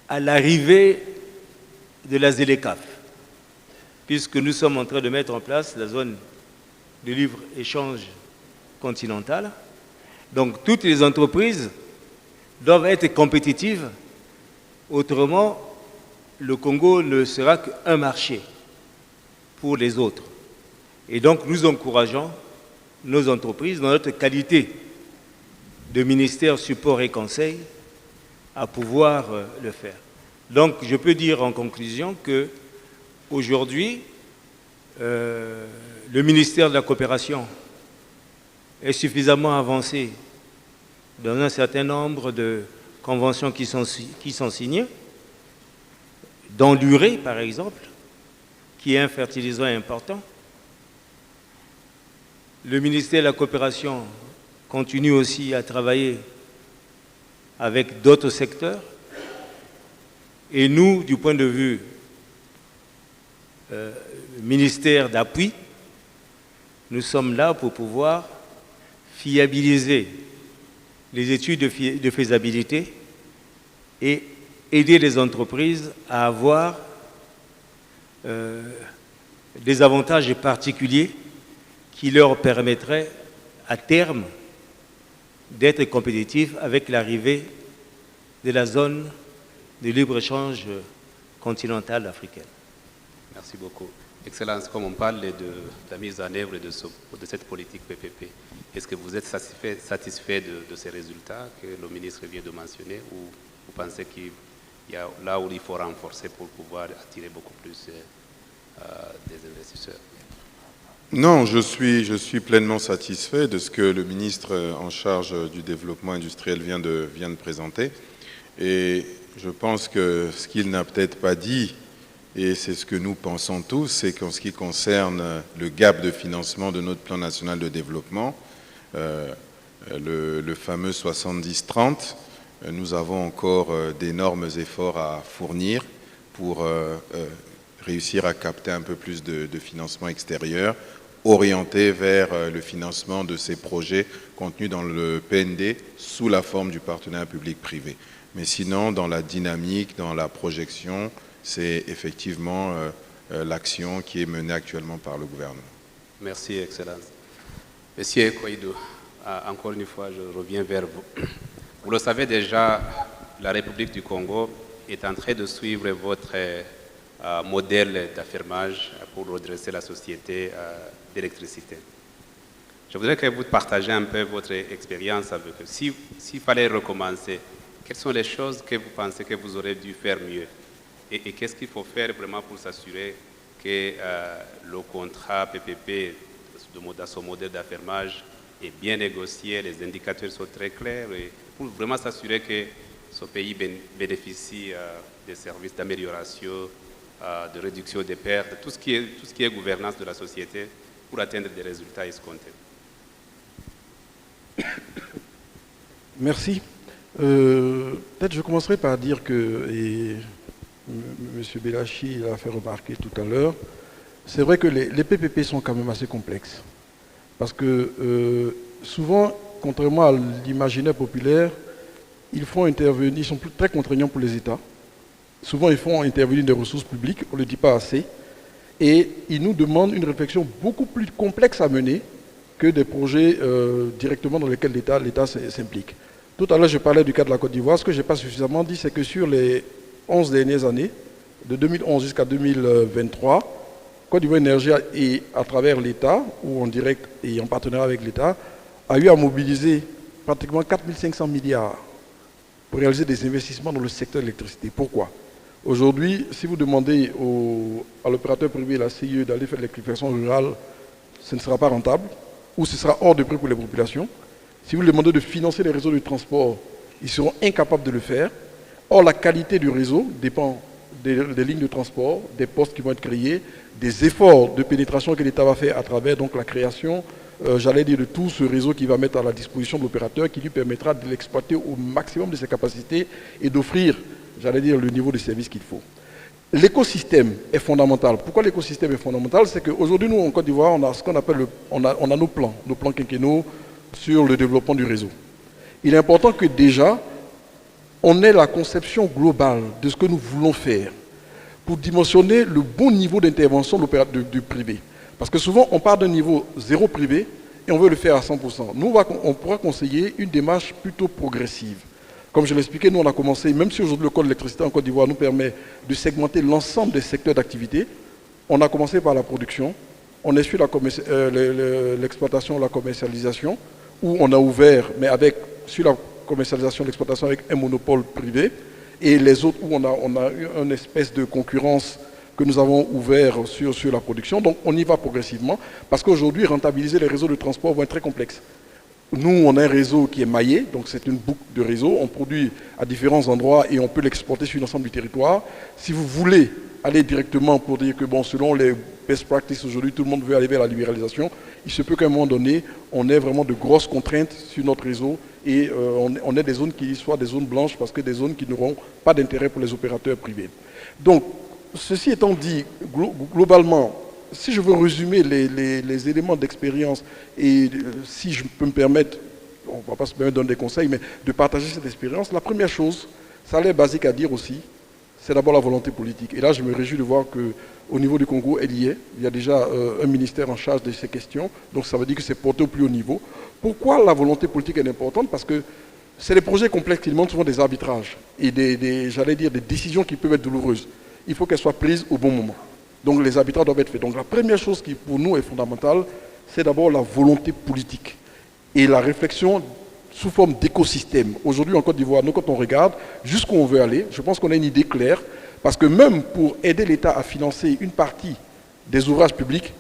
à l'arrivée de la ZLECAf, puisque nous sommes en train de mettre en place la zone de libre-échange continentale. Donc toutes les entreprises doivent être compétitives, autrement le Congo ne sera qu'un marché pour les autres. Et donc nous encourageons nos entreprises, dans notre qualité de ministère support et conseil, à pouvoir le faire. Donc je peux dire en conclusion que aujourd'hui, le ministère de la Coopération est suffisamment avancé dans un certain nombre de conventions qui sont signées, dans l'urée par exemple, qui est un fertilisant important. Le ministère de la Coopération continue aussi à travailler avec d'autres secteurs. Et nous, du point de vue ministère d'appui, nous sommes là pour pouvoir fiabiliser les études de faisabilité et aider les entreprises à avoir des avantages particuliers qui leur permettraient à terme d'être compétitifs avec l'arrivée de la zone de libre-échange continentale africaine. Merci beaucoup. Excellence, comme on parle de la mise en œuvre de cette politique PPP, est-ce que vous êtes satisfait de ces résultats que le ministre vient de mentionner, ou vous pensez qu'il y a là où il faut renforcer pour pouvoir attirer beaucoup plus des investisseurs? Non, je suis pleinement satisfait de ce que le ministre en charge du développement industriel vient de présenter. Et je pense que ce qu'il n'a peut-être pas dit, et c'est ce que nous pensons tous, c'est qu'en ce qui concerne le gap de financement de notre plan national de développement, le fameux 70-30, nous avons encore d'énormes efforts à fournir pour réussir à capter un peu plus de financement extérieur, orienté vers le financement de ces projets contenus dans le PND sous la forme du partenariat public-privé. Mais sinon, dans la dynamique, dans la projection, c'est effectivement l'action qui est menée actuellement par le gouvernement. Merci, Excellence. Monsieur Koïdou, encore une fois, je reviens vers vous. Vous le savez déjà, la République du Congo est en train de suivre votre modèle d'affirmage pour redresser la société d'électricité. Je voudrais que vous partagiez un peu votre expérience avec eux. S'il fallait recommencer, quelles sont les choses que vous pensez que vous aurez dû faire mieux? Et qu'est-ce qu'il faut faire vraiment pour s'assurer que le contrat PPP, dans son modèle d'affirmage, est bien négocié, les indicateurs sont très clairs, et pour vraiment s'assurer que ce pays bénéficie des services d'amélioration, de réduction des pertes, tout ce qui est gouvernance de la société pour atteindre des résultats escomptés? Merci. Peut-être je commencerai par dire que, et M. Belachi l'a fait remarquer tout à l'heure, c'est vrai que les PPP sont quand même assez complexes. Parce que souvent, contrairement à l'imaginaire populaire, ils sont très contraignants pour les États. Souvent, ils font intervenir des ressources publiques, on ne le dit pas assez. Et ils nous demandent une réflexion beaucoup plus complexe à mener que des projets directement dans lesquels l'État s'implique. Tout à l'heure, je parlais du cas de la Côte d'Ivoire. Ce que je n'ai pas suffisamment dit, c'est que sur les 11 dernières années, de 2011 jusqu'à 2023, Côte d'Ivoire Énergie, et à travers l'État, ou en direct et en partenariat avec l'État, a eu à mobiliser pratiquement 4 500 milliards pour réaliser des investissements dans le secteur de l'électricité. Pourquoi? Aujourd'hui, si vous demandez à l'opérateur privé, la CIE, d'aller faire de l'électrification rurale, ce ne sera pas rentable, ou ce sera hors de prix pour les populations. Si vous leur demandez de financer les réseaux de transport, ils seront incapables de le faire. Or, la qualité du réseau dépend des lignes de transport, des postes qui vont être créés, des efforts de pénétration que l'État va faire à travers donc, la création, de tout ce réseau qu'il va mettre à la disposition de l'opérateur, qui lui permettra de l'exploiter au maximum de ses capacités et d'offrir, le niveau de service qu'il faut. L'écosystème est fondamental. Pourquoi l'écosystème est fondamental? C'est qu'aujourd'hui, nous, en Côte d'Ivoire, on a ce qu'on appelle on a nos plans quinquennaux sur le développement du réseau. Il est important que déjà, on ait la conception globale de ce que nous voulons faire pour dimensionner le bon niveau d'intervention du privé. Parce que souvent, on part d'un niveau zéro privé et on veut le faire à 100%. Nous, on pourra conseiller une démarche plutôt progressive. Comme je l'expliquais, nous, on a commencé, même si aujourd'hui le code de l'électricité en Côte d'Ivoire nous permet de segmenter l'ensemble des secteurs d'activité, on a commencé par la production, on est sur l'exploitation, la commercialisation, où on a ouvert, mais sur la commercialisation et l'exploitation avec un monopole privé, et les autres où on a eu une espèce de concurrence que nous avons ouvert sur la production. Donc on y va progressivement, parce qu'aujourd'hui, rentabiliser les réseaux de transport va être très complexe. Nous, on a un réseau qui est maillé, donc c'est une boucle de réseau, on produit à différents endroits et on peut l'exporter sur l'ensemble du territoire. Si vous voulez aller directement pour dire que, bon, selon les best practices aujourd'hui, tout le monde veut aller vers la libéralisation, il se peut qu'à un moment donné, on ait vraiment de grosses contraintes sur notre réseau et on ait des zones qui soient des zones blanches parce que des zones qui n'auront pas d'intérêt pour les opérateurs privés. Donc, ceci étant dit, globalement, si je veux résumer les éléments d'expérience et si je peux me permettre, on ne va pas se permettre de donner des conseils, mais de partager cette expérience, la première chose, ça a l'air basique à dire aussi, c'est d'abord la volonté politique. Et là, je me réjouis de voir qu'au niveau du Congo, elle y est. Il y a déjà un ministère en charge de ces questions, donc ça veut dire que c'est porté au plus haut niveau. Pourquoi la volonté politique est importante? Parce que c'est des projets complexes qui demandent souvent des arbitrages et des décisions qui peuvent être douloureuses. Il faut qu'elles soient prises au bon moment. Donc les arbitrages doivent être faits. Donc la première chose qui pour nous est fondamentale, c'est d'abord la volonté politique et la réflexion sous forme d'écosystème. Aujourd'hui en Côte d'Ivoire, nous quand on regarde jusqu'où on veut aller, je pense qu'on a une idée claire, parce que même pour aider l'État à financer une partie des ouvrages publics,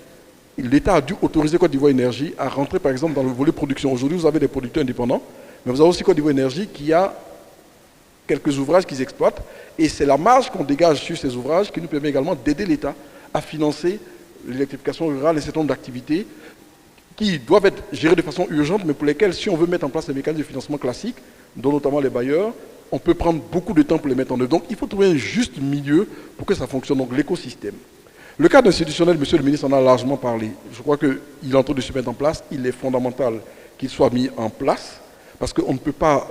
l'État a dû autoriser Côte d'Ivoire Énergie à rentrer par exemple dans le volet production. Aujourd'hui vous avez des producteurs indépendants, mais vous avez aussi Côte d'Ivoire Énergie qui a quelques ouvrages qu'ils exploitent, et c'est la marge qu'on dégage sur ces ouvrages qui nous permet également d'aider l'État à financer l'électrification rurale et un certain nombre d'activités qui doivent être gérées de façon urgente, mais pour lesquelles, si on veut mettre en place les mécanismes de financement classiques, dont notamment les bailleurs, on peut prendre beaucoup de temps pour les mettre en œuvre. Donc il faut trouver un juste milieu pour que ça fonctionne, donc l'écosystème. Le cadre institutionnel, monsieur le ministre en a largement parlé. Je crois qu'il est en train de se mettre en place, il est fondamental qu'il soit mis en place, parce qu'on ne peut pas,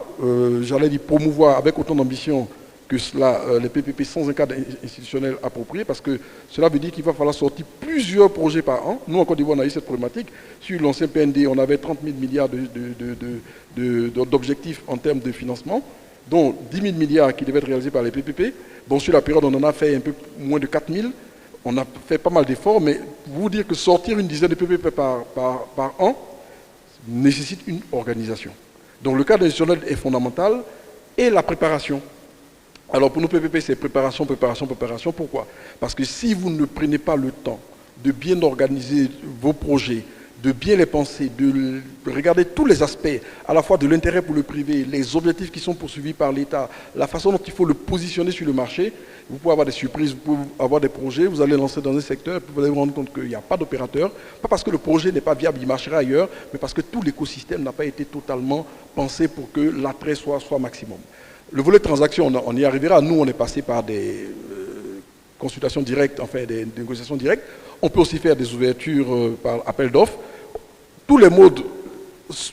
promouvoir avec autant d'ambition que cela, les PPP sans un cadre institutionnel approprié, parce que cela veut dire qu'il va falloir sortir plusieurs projets par an. Nous, en Côte d'Ivoire, on a eu cette problématique. Sur l'ancien PND, on avait 30 000 milliards d'objectifs en termes de financement, dont 10 000 milliards qui devaient être réalisés par les PPP. Bon, sur la période, on en a fait un peu moins de 4 000. On a fait pas mal d'efforts, mais pour vous dire que sortir une dizaine de PPP par an nécessite une organisation. Donc le cadre institutionnel est fondamental et la préparation. Alors pour nous PPP, c'est préparation, préparation, préparation. Pourquoi? Parce que si vous ne prenez pas le temps de bien organiser vos projets, de bien les penser, de regarder tous les aspects, à la fois de l'intérêt pour le privé, les objectifs qui sont poursuivis par l'État, la façon dont il faut le positionner sur le marché, vous pouvez avoir des surprises, vous pouvez avoir des projets, vous allez lancer dans un secteur, puis vous allez vous rendre compte qu'il n'y a pas d'opérateur, pas parce que le projet n'est pas viable, il marchera ailleurs, mais parce que tout l'écosystème n'a pas été totalement pensé pour que l'attrait soit maximum. Le volet transaction, on y arrivera. Nous, on est passé par des consultations directes, enfin des négociations directes. On peut aussi faire des ouvertures par appel d'offres. Tous les modes,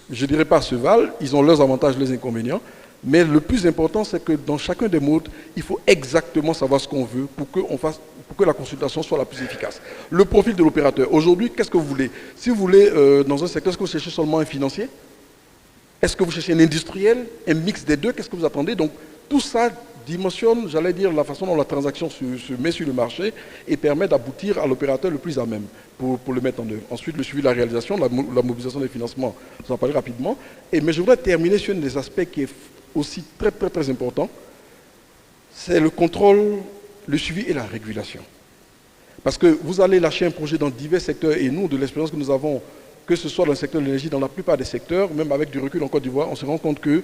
je ne dirais pas se valent, ils ont leurs avantages, leurs inconvénients, mais le plus important, c'est que dans chacun des modes, il faut exactement savoir ce qu'on veut pour que la consultation soit la plus efficace. Le profil de l'opérateur. Aujourd'hui, qu'est-ce que vous voulez? Si vous voulez, dans un secteur, est-ce que vous cherchez seulement un financier? Est-ce que vous cherchez un industriel? Un mix des deux? Qu'est-ce que vous attendez? Donc, tout ça dimensionne, j'allais dire, la façon dont la transaction se met sur le marché et permet d'aboutir à l'opérateur le plus à même pour le mettre en œuvre. Ensuite, le suivi de la réalisation, la mobilisation des financements, j'en parlerai rapidement. Mais je voudrais terminer sur un des aspects qui est aussi très, très, très important, c'est le contrôle, le suivi et la régulation. Parce que vous allez lâcher un projet dans divers secteurs, et nous, de l'expérience que nous avons, que ce soit dans le secteur de l'énergie, dans la plupart des secteurs, même avec du recul en Côte d'Ivoire, on se rend compte que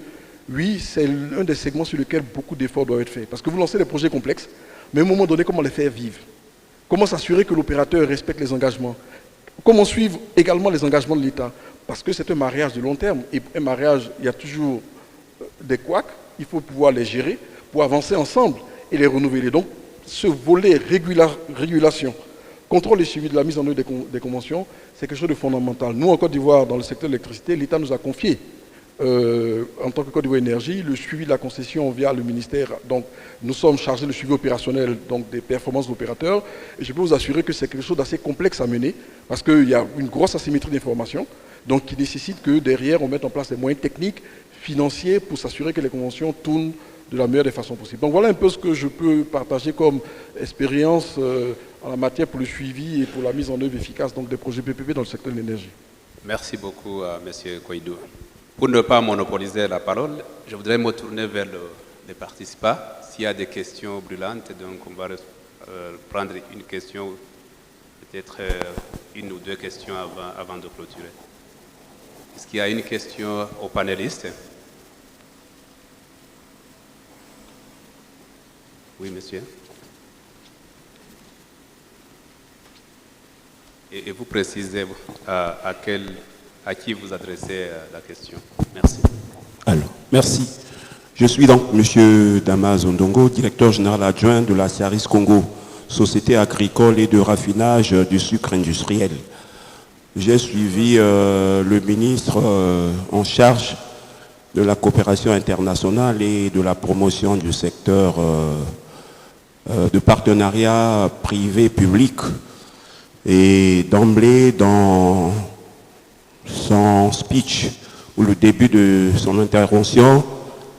oui, c'est l'un des segments sur lesquels beaucoup d'efforts doivent être faits. Parce que vous lancez des projets complexes, mais à un moment donné, comment les faire vivre? Comment s'assurer que l'opérateur respecte les engagements? Comment suivre également les engagements de l'État? Parce que c'est un mariage de long terme. Et un mariage, il y a toujours des couacs, il faut pouvoir les gérer pour avancer ensemble et les renouveler. Donc, ce volet régulation, contrôle et suivi de la mise en œuvre des conventions, c'est quelque chose de fondamental. Nous, en Côte d'Ivoire, dans le secteur de l'électricité, l'État nous a confié en tant que Côte d'Ivoire Énergie, le suivi de la concession via le ministère. Donc, nous sommes chargés du suivi opérationnel donc des performances de l'opérateur. Et je peux vous assurer que c'est quelque chose d'assez complexe à mener parce qu'il y a une grosse asymétrie d'informations, donc qui nécessite que derrière, on mette en place des moyens techniques, financiers pour s'assurer que les conventions tournent de la meilleure des façons possibles. Donc, voilà un peu ce que je peux partager comme expérience en la matière pour le suivi et pour la mise en œuvre efficace donc, des projets PPP dans le secteur de l'énergie. Merci beaucoup, M. Koïdou. Pour ne pas monopoliser la parole, je voudrais me tourner vers les participants. S'il y a des questions brûlantes, donc on va prendre une question, peut-être une ou deux questions avant de clôturer. Est-ce qu'il y a une question aux panélistes? Oui, monsieur. Et vous précisez à qui vous adressez la question. Merci. Alors, merci. Je suis donc M. Damas Ondongo, directeur général adjoint de la Ciaris Congo, société agricole et de raffinage du sucre industriel. J'ai suivi le ministre en charge de la coopération internationale et de la promotion du secteur de partenariat privé-public. Et d'emblée, dans son speech, ou le début de son intervention,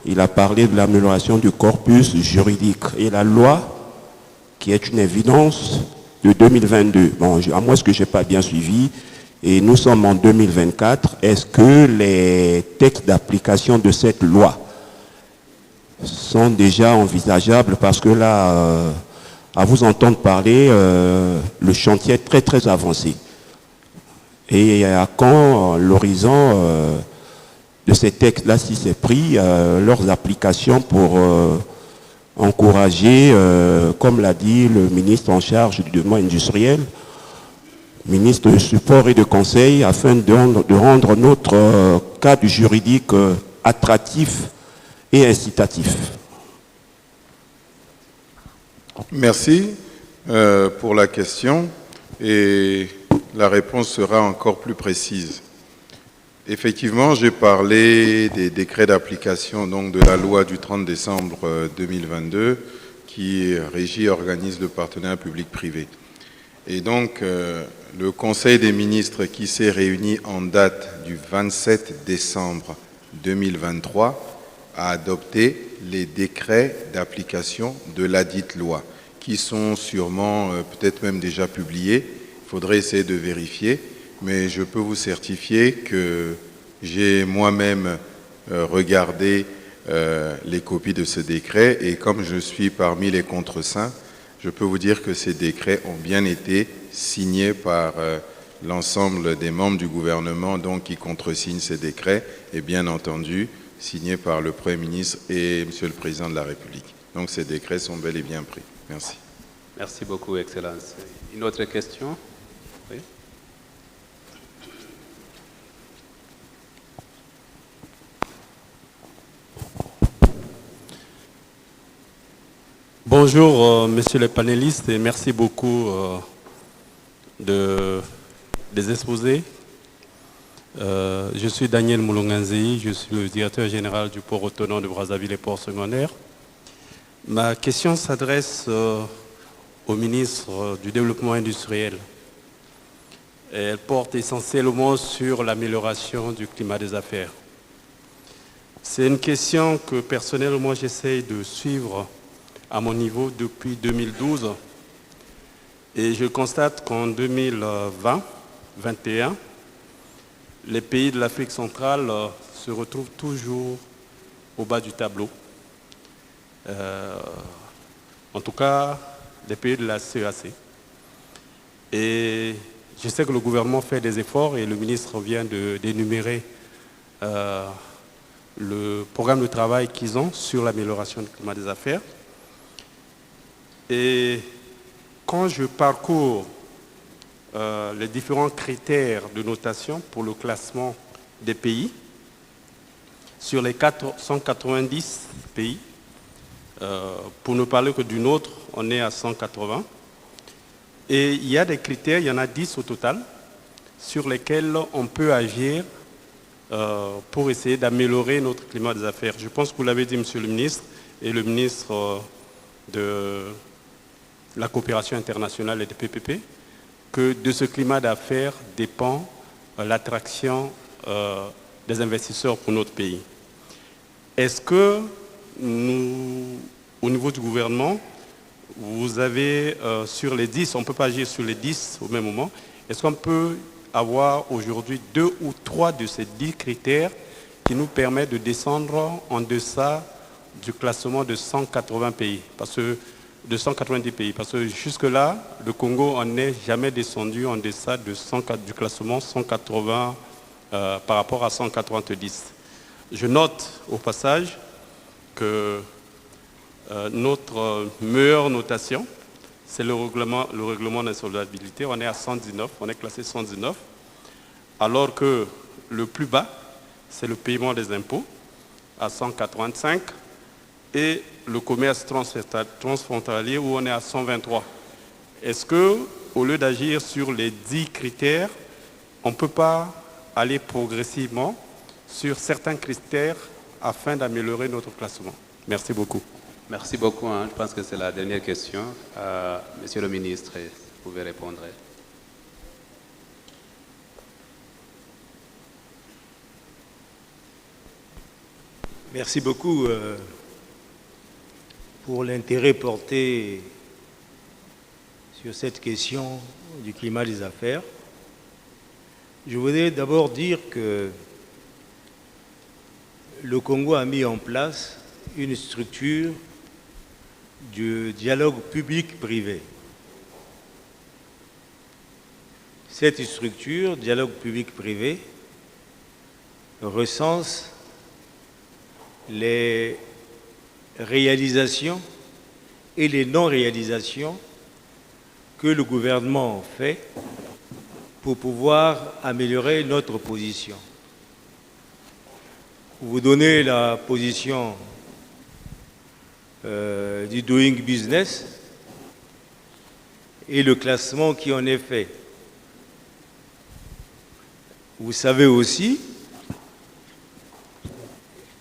il a parlé de l'amélioration du corpus juridique et la loi, qui est une évidence, de 2022. Bon, à moins que je n'ai pas bien suivi, et nous sommes en 2024, est-ce que les textes d'application de cette loi sont déjà envisageables? Parce que là, à vous entendre parler, le chantier est très très avancé. Et à quand l'horizon de ces textes-là, si c'est pris, leurs applications pour encourager, comme l'a dit le ministre en charge du développement industriel, ministre de support et de conseil, afin de rendre notre cadre juridique attractif et incitatif. Merci pour la question et la réponse sera encore plus précise. Effectivement, j'ai parlé des décrets d'application donc de la loi du 30 décembre 2022 qui régit et organise le partenariat public-privé. Et donc, le Conseil des ministres qui s'est réuni en date du 27 décembre 2023 a adopté les décrets d'application de ladite loi, qui sont sûrement peut-être même déjà publiés. Il faudrait essayer de vérifier, mais je peux vous certifier que j'ai moi-même regardé les copies de ce décret, et comme je suis parmi les contre-saints, je peux vous dire que ces décrets ont bien été signés par l'ensemble des membres du gouvernement donc, qui contresignent ces décrets et bien entendu signés par le Premier ministre et Monsieur le Président de la République. Donc ces décrets sont bel et bien pris. Merci. Merci beaucoup, Excellence. Une autre question? Oui. Bonjour, messieurs les panélistes, et merci beaucoup des exposés. Je suis Daniel Moulonganzei, je suis le directeur général du port autonome de Brazzaville et port secondaire. Ma question s'adresse au ministre du Développement industriel. Elle porte essentiellement sur l'amélioration du climat des affaires. C'est une question que personnellement j'essaye de suivre à mon niveau depuis 2012 et je constate qu'en 2020-2021, les pays de l'Afrique centrale se retrouvent toujours au bas du tableau. En tout cas, les pays de la CEAC. Et je sais que le gouvernement fait des efforts et le ministre vient d'énumérer le programme de travail qu'ils ont sur l'amélioration du climat des affaires. Et quand je parcours les différents critères de notation pour le classement des pays, sur les 190 pays, pour ne parler que d'une autre, on est à 180. Et il y a des critères, il y en a 10 au total, sur lesquels on peut agir pour essayer d'améliorer notre climat des affaires. Je pense que vous l'avez dit, Monsieur le ministre, et le ministre de la coopération internationale et des PPP, que de ce climat d'affaires dépend l'attraction des investisseurs pour notre pays. Est-ce que nous, au niveau du gouvernement, vous avez sur les 10, on ne peut pas agir sur les 10 au même moment, est-ce qu'on peut avoir aujourd'hui 2 ou 3 de ces 10 critères qui nous permettent de descendre en deçà du classement de 180 pays, de 190 pays, parce que jusque-là, le Congo en est jamais descendu en deçà du classement 180 par rapport à 190. Je note au passage que notre meilleure notation, c'est le règlement d'insolvabilité. On est à 119, on est classé 119, alors que le plus bas, c'est le paiement des impôts, à 185, et le commerce transfrontalier, où on est à 123. Est-ce que, au lieu d'agir sur les 10 critères, on ne peut pas aller progressivement sur certains critères afin d'améliorer notre classement? Merci beaucoup. Merci beaucoup. Je pense que c'est la dernière question. Monsieur le ministre, vous pouvez répondre. Merci beaucoup pour l'intérêt porté sur cette question du climat des affaires. Je voudrais d'abord dire que le Congo a mis en place une structure du dialogue public-privé. Cette structure, dialogue public-privé, recense les réalisations et les non-réalisations que le gouvernement fait pour pouvoir améliorer notre position. Vous donnez la position du Doing Business et le classement qui en est fait. Vous savez aussi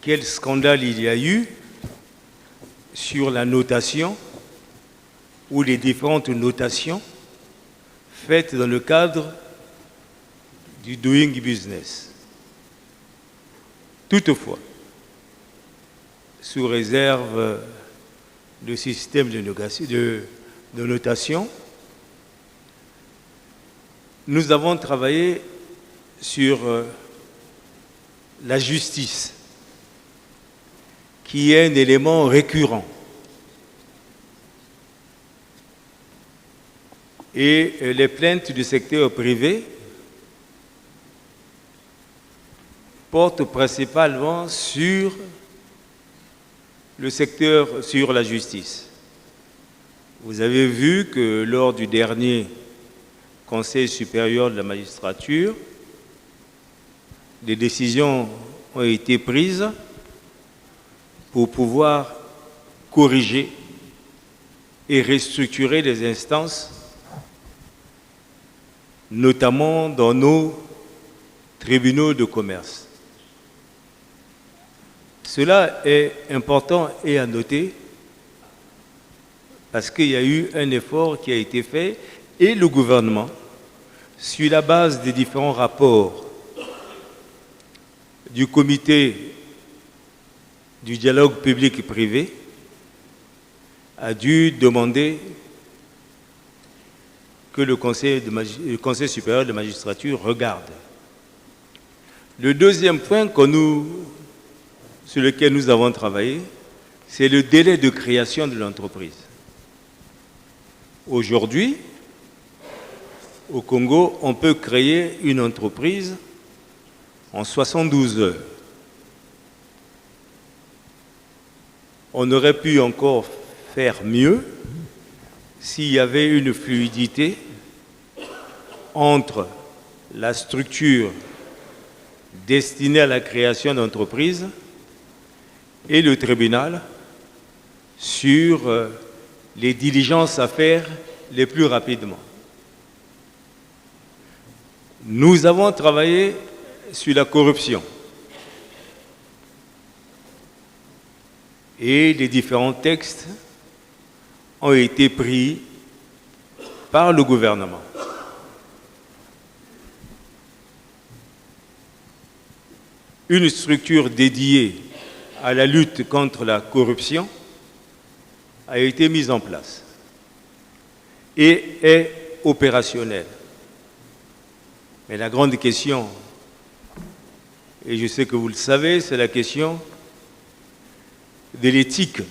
quel scandale il y a eu sur la notation ou les différentes notations faites dans le cadre du Doing Business. Toutefois, sous réserve de système de notation, nous avons travaillé sur la justice, qui est un élément récurrent. Et les plaintes du secteur privé porte principalement sur le secteur, sur la justice. Vous avez vu que lors du dernier Conseil supérieur de la magistrature, des décisions ont été prises pour pouvoir corriger et restructurer les instances, notamment dans nos tribunaux de commerce. Cela est important et à noter parce qu'il y a eu un effort qui a été fait et le gouvernement, sur la base des différents rapports du comité du dialogue public et privé, a dû demander que le Conseil supérieur de la magistrature regarde. Le deuxième point sur lequel nous avons travaillé, c'est le délai de création de l'entreprise. Aujourd'hui, au Congo, on peut créer une entreprise en 72 heures. On aurait pu encore faire mieux s'il y avait une fluidité entre la structure destinée à la création d'entreprises et le tribunal sur les diligences à faire les plus rapidement. Nous avons travaillé sur la corruption et les différents textes ont été pris par le gouvernement. Une structure dédiée à la lutte contre la corruption a été mise en place et est opérationnelle. Mais la grande question, et je sais que vous le savez, c'est la question de l'éthique.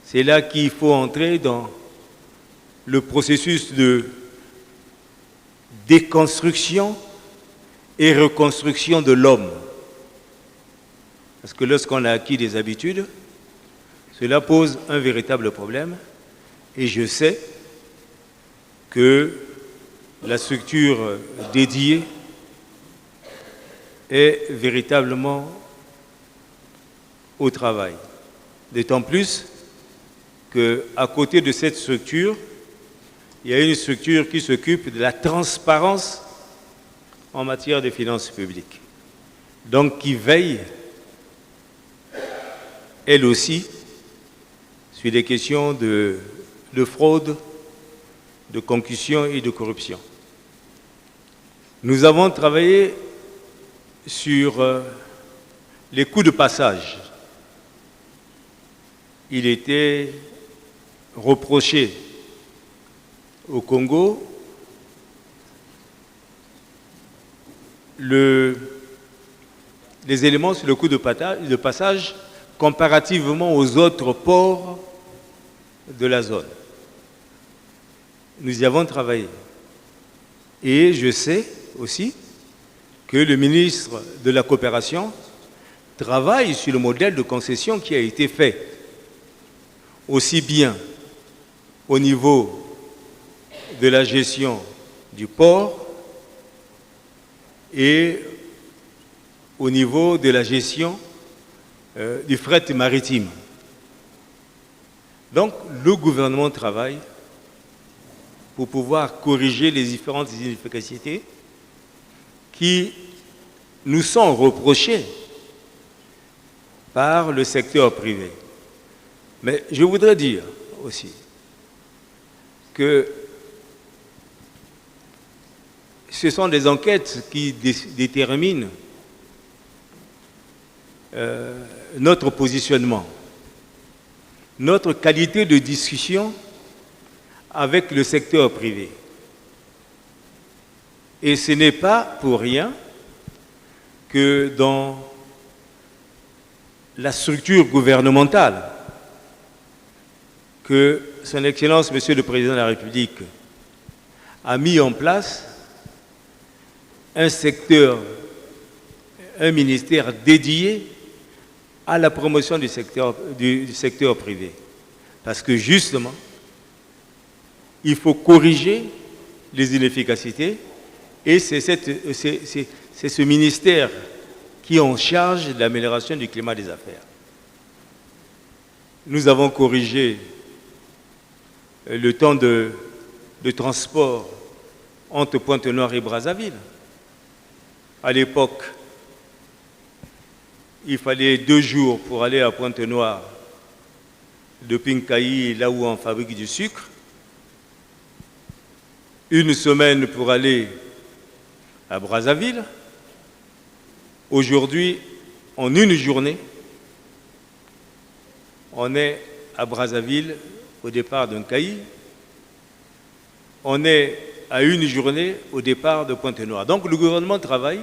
C'est là qu'il faut entrer dans le processus de déconstruction et reconstruction de l'homme. Parce que lorsqu'on a acquis des habitudes, cela pose un véritable problème. Et je sais que la structure dédiée est véritablement au travail. D'autant plus qu'à côté de cette structure, il y a une structure qui s'occupe de la transparence en matière de finances publiques. Donc qui veille, elle aussi, sur des questions de fraude, de concussion et de corruption. Nous avons travaillé sur les coûts de passage. Il était reproché au Congo les éléments sur le coût de passage comparativement aux autres ports de la zone. Nous y avons travaillé. Et je sais aussi que le ministre de la Coopération travaille sur le modèle de concession qui a été fait, aussi bien au niveau de la gestion du port et au niveau de la gestion du fret maritime. Donc, le gouvernement travaille pour pouvoir corriger les différentes inefficacités qui nous sont reprochées par le secteur privé. Mais je voudrais dire aussi que ce sont des enquêtes qui déterminent notre positionnement, notre qualité de discussion avec le secteur privé. Et ce n'est pas pour rien que dans la structure gouvernementale que Son Excellence, Monsieur le Président de la République, a mis en place un secteur un ministère dédié à la promotion du secteur privé. Parce que justement, il faut corriger les inefficacités et c'est ce ministère qui est en charge de l'amélioration du climat des affaires. Nous avons corrigé le temps de transport entre Pointe-Noire et Brazzaville. À l'époque, il fallait 2 jours pour aller à Pointe-Noire, de Pinkaï, là où on fabrique du sucre. 1 semaine pour aller à Brazzaville. Aujourd'hui, en 1 journée, on est à Brazzaville au départ d'un Caï. On est à 1 journée au départ de Pointe-Noire. Donc le gouvernement travaille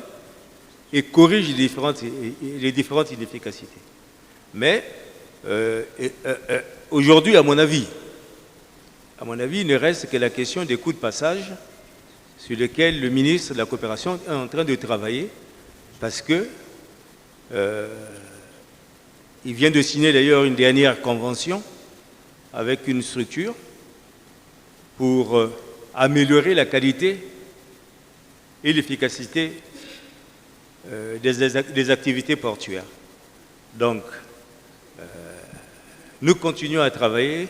et corrige les différentes inefficacités. Mais aujourd'hui, à mon avis, il ne reste que la question des coûts de passage sur lesquels le ministre de la Coopération est en train de travailler parce que il vient de signer d'ailleurs une dernière convention avec une structure pour améliorer la qualité et l'efficacité des activités portuaires. Donc, nous continuons à travailler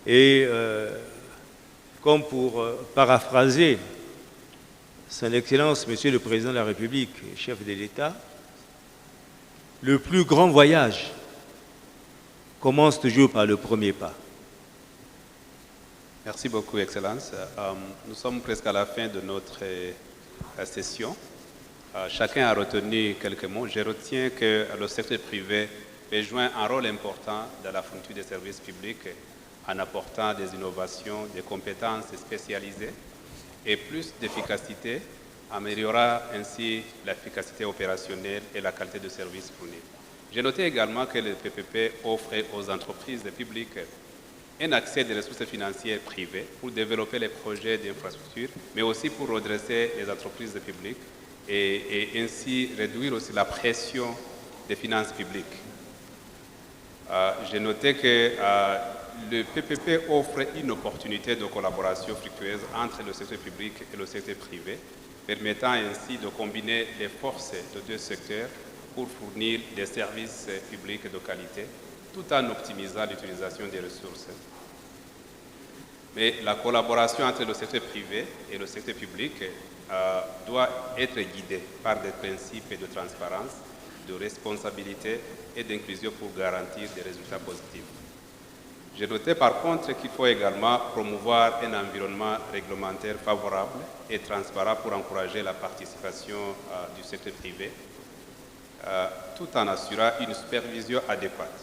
et, comme pour paraphraser Son Excellence, Monsieur le Président de la République, chef de l'État, le plus grand voyage commence toujours par le premier pas. Merci beaucoup, Excellence. Nous sommes presque à la fin de notre session. Chacun a retenu quelques mots. Je retiens que le secteur privé joue un rôle important dans la fourniture des services publics en apportant des innovations, des compétences spécialisées et plus d'efficacité, améliorera ainsi l'efficacité opérationnelle et la qualité de services fournis. J'ai noté également que le PPP offre aux entreprises publiques un accès des ressources financières privées pour développer les projets d'infrastructure, mais aussi pour redresser les entreprises publiques et ainsi réduire aussi la pression des finances publiques. J'ai noté que le PPP offre une opportunité de collaboration fructueuse entre le secteur public et le secteur privé, permettant ainsi de combiner les forces de 2 secteurs pour fournir des services publics de qualité, tout en optimisant l'utilisation des ressources. Mais la collaboration entre le secteur privé et le secteur public doit être guidée par des principes de transparence, de responsabilité et d'inclusion pour garantir des résultats positifs. J'ai noté par contre qu'il faut également promouvoir un environnement réglementaire favorable et transparent pour encourager la participation du secteur privé, tout en assurant une supervision adéquate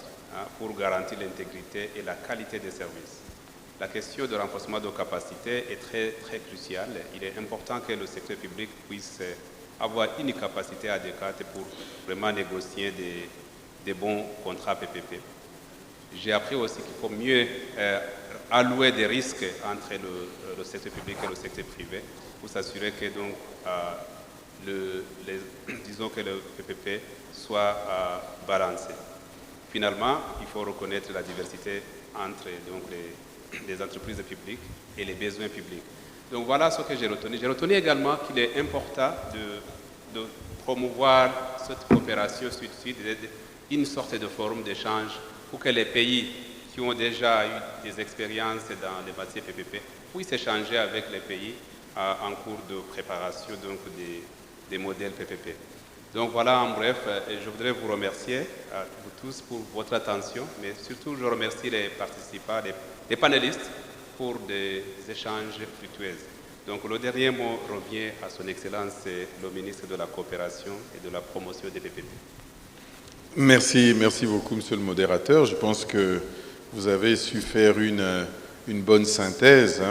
pour garantir l'intégrité et la qualité des services. La question de renforcement de capacité est très cruciale. Il est important que le secteur public puisse avoir une capacité adéquate pour vraiment négocier des bons contrats PPP. J'ai appris aussi qu'il faut mieux allouer des risques entre le secteur public et le secteur privé pour s'assurer que donc, disons que le PPP soit balancé. Finalement, il faut reconnaître la diversité entre donc, les entreprises publiques et les besoins publics. Donc voilà ce que j'ai retenu. J'ai retenu également qu'il est important de promouvoir cette coopération sud-sud, une sorte de forum d'échange pour que les pays qui ont déjà eu des expériences dans les matières PPP puissent échanger avec les pays en cours de préparation donc, des modèles PPP. Donc voilà, en bref, je voudrais vous remercier vous tous pour votre attention, mais surtout je remercie les participants, les panélistes pour des échanges fructueux. Donc le dernier mot revient à son Excellence, le ministre de la Coopération et de la Promotion des PPP. Merci beaucoup, Monsieur le modérateur. Je pense que vous avez su faire une bonne synthèse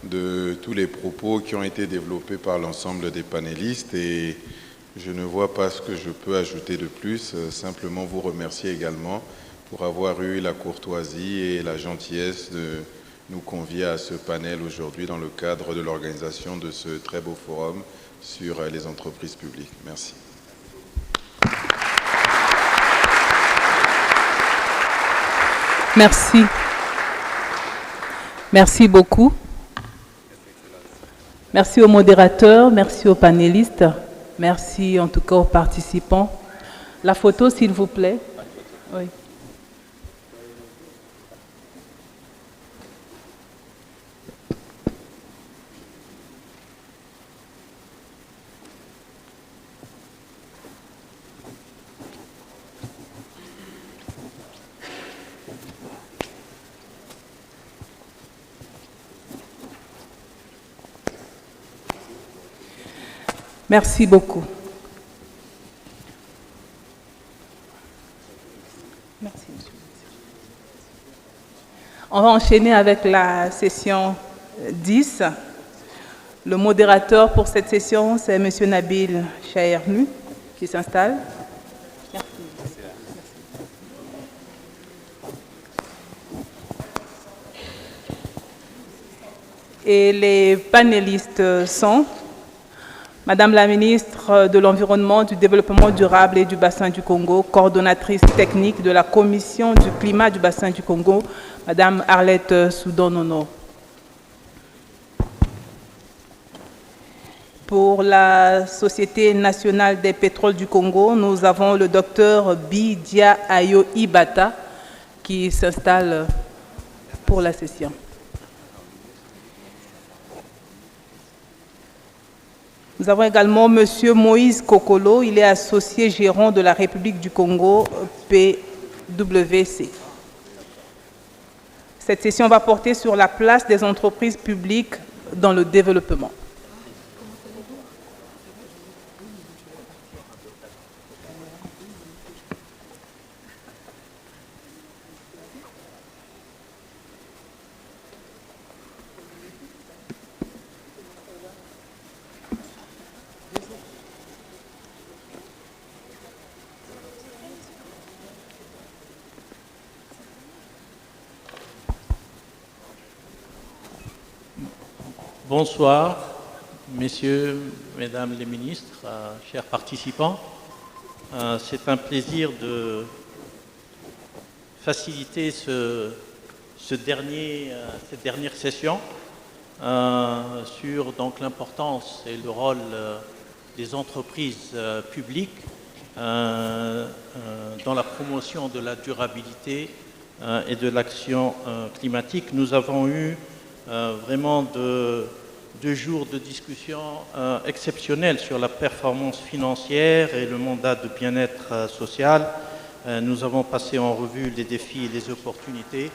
de tous les propos qui ont été développés par l'ensemble des panélistes et je ne vois pas ce que je peux ajouter de plus, simplement vous remercier également pour avoir eu la courtoisie et la gentillesse de nous convier à ce panel aujourd'hui dans le cadre de l'organisation de ce très beau forum sur les entreprises publiques. Merci. Merci. Merci beaucoup. Merci aux modérateurs, merci aux panélistes, merci en tout cas aux participants. La photo, s'il vous plaît. Oui. Merci beaucoup. Merci, monsieur. On va enchaîner avec la session 10. Le modérateur pour cette session, c'est M. Nabil Chaernu qui s'installe. Merci. Et les panélistes sont Madame la ministre de l'Environnement, du Développement durable et du Bassin du Congo, coordonnatrice technique de la Commission du climat du Bassin du Congo, Madame Arlette Soudan-Nono. Pour la Société nationale des pétroles du Congo, nous avons le docteur Bidia Ayo Ibata qui s'installe pour la session. Nous avons également M. Moïse Kokolo, il est associé gérant de la République du Congo, PWC. Cette session va porter sur la place des entreprises publiques dans le développement. Bonsoir, messieurs, mesdames les ministres, chers participants. C'est un plaisir de faciliter cette dernière session sur donc l'importance et le rôle des entreprises publiques dans la promotion de la durabilité et de l'action climatique. Nous avons eu vraiment deux jours de discussion exceptionnels sur la performance financière et le mandat de bien-être social. Nous avons passé en revue les défis et les opportunités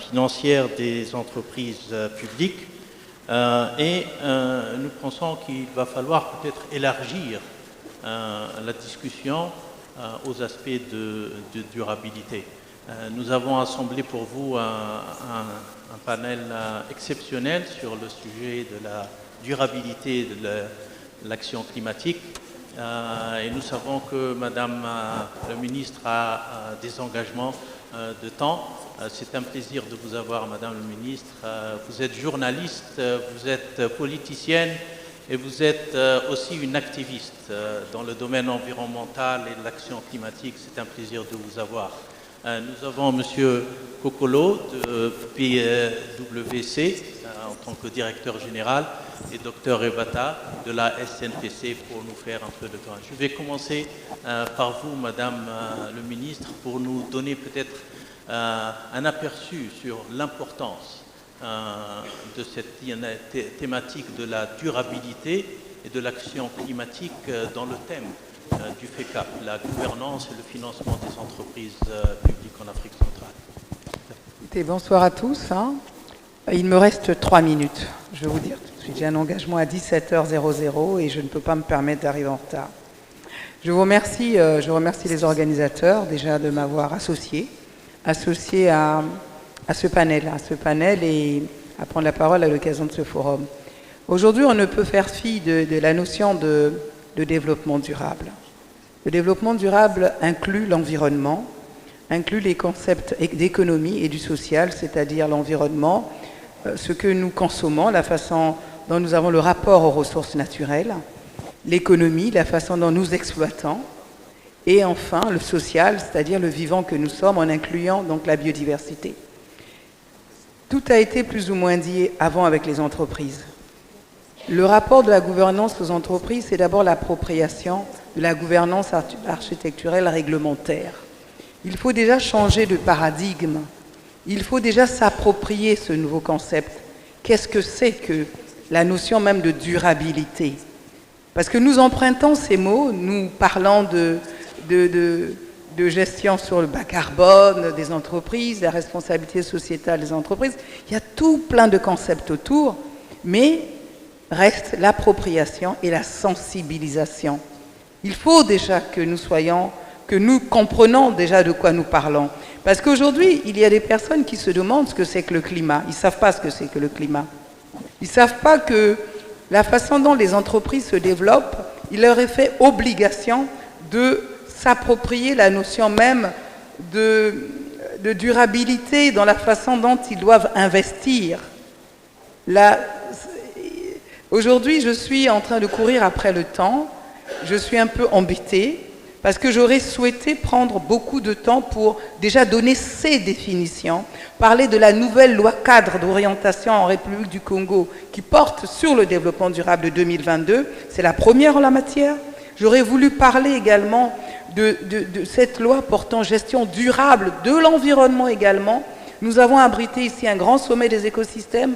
financières des entreprises publiques et nous pensons qu'il va falloir peut-être élargir la discussion aux aspects de durabilité. Nous avons assemblé pour vous un panel exceptionnel sur le sujet de la durabilité de l'action climatique. Et nous savons que Madame la ministre a des engagements de temps. C'est un plaisir de vous avoir, Madame la ministre. Vous êtes journaliste, vous êtes politicienne et vous êtes aussi une activiste dans le domaine environnemental et de l'action climatique. C'est un plaisir de vous avoir. Nous avons M. Kokolo de PWC en tant que directeur général et Dr Ebata de la SNPC pour nous faire un peu de temps. Je vais commencer par vous, Madame le ministre, pour nous donner peut-être un aperçu sur l'importance de cette thématique de la durabilité et de l'action climatique dans le thème du FECAP, la gouvernance et le financement des entreprises publiques en Afrique centrale. Et bonsoir à tous. Il me reste 3 minutes. Je vais vous dire tout de suite, j'ai un engagement à 17h00 et je ne peux pas me permettre d'arriver en retard. Je remercie les organisateurs déjà de m'avoir associé à ce panel et à prendre la parole à l'occasion de ce forum. Aujourd'hui, on ne peut faire fi de la notion de développement durable. Le développement durable inclut l'environnement, inclut les concepts d'économie et du social, c'est-à-dire l'environnement, ce que nous consommons, la façon dont nous avons le rapport aux ressources naturelles, l'économie, la façon dont nous exploitons, Et enfin, le social, c'est-à-dire le vivant que nous sommes, en incluant donc la biodiversité. Tout a été plus ou moins dit avant avec les entreprises. Le rapport de la gouvernance aux entreprises, c'est d'abord l'appropriation de la gouvernance architecturale réglementaire. Il faut déjà changer de paradigme. Il faut déjà s'approprier ce nouveau concept. Qu'est-ce que c'est que la notion même de durabilité? Parce que nous empruntons ces mots, nous parlons de gestion sur le bas carbone des entreprises, la responsabilité sociétale des entreprises. Il y a tout plein de concepts autour, mais reste l'appropriation et la sensibilisation. Il faut déjà que nous comprenions déjà de quoi nous parlons. Parce qu'aujourd'hui, il y a des personnes qui se demandent ce que c'est que le climat. Ils ne savent pas ce que c'est que le climat. Ils ne savent pas que la façon dont les entreprises se développent, il leur est fait obligation de s'approprier la notion même de durabilité dans la façon dont ils doivent investir. Aujourd'hui, je suis en train de courir après le temps. Je suis un peu embêtée parce que j'aurais souhaité prendre beaucoup de temps pour déjà donner ces définitions, parler de la nouvelle loi cadre d'orientation en République du Congo qui porte sur le développement durable de 2022. C'est la première en la matière. J'aurais voulu parler également de cette loi portant gestion durable de l'environnement également. Nous avons abrité ici un grand sommet des écosystèmes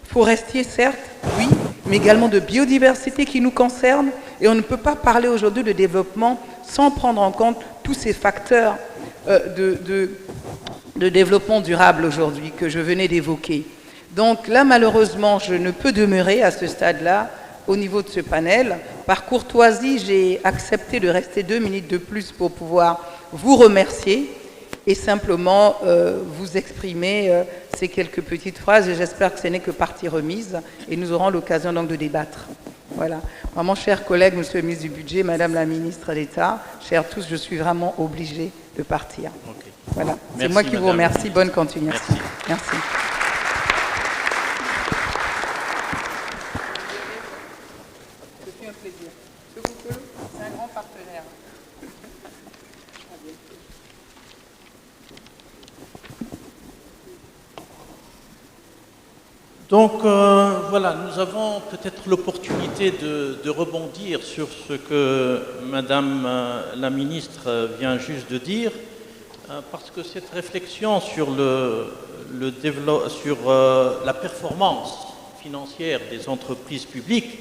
forestiers, certes, oui, mais également de biodiversité qui nous concerne. Et on ne peut pas parler aujourd'hui de développement sans prendre en compte tous ces facteurs de développement durable aujourd'hui que je venais d'évoquer. Donc là, malheureusement, je ne peux demeurer à ce stade-là au niveau de ce panel. Par courtoisie, j'ai accepté de rester 2 minutes de plus pour pouvoir vous remercier et simplement vous exprimer ces quelques petites phrases. Et j'espère que ce n'est que partie remise et nous aurons l'occasion donc de débattre. Voilà. Vraiment, chers collègues, monsieur le ministre du Budget, madame la ministre d'État, chers tous, je suis vraiment obligée de partir. Okay. Voilà. C'est moi qui vous remercie. Bonne continuation. Merci. Ce fut un plaisir. Ce couple, c'est un grand partenaire. Donc voilà, nous avons peut-être l'opportunité de rebondir sur ce que Madame la ministre vient juste de dire, parce que cette réflexion sur la performance financière des entreprises publiques,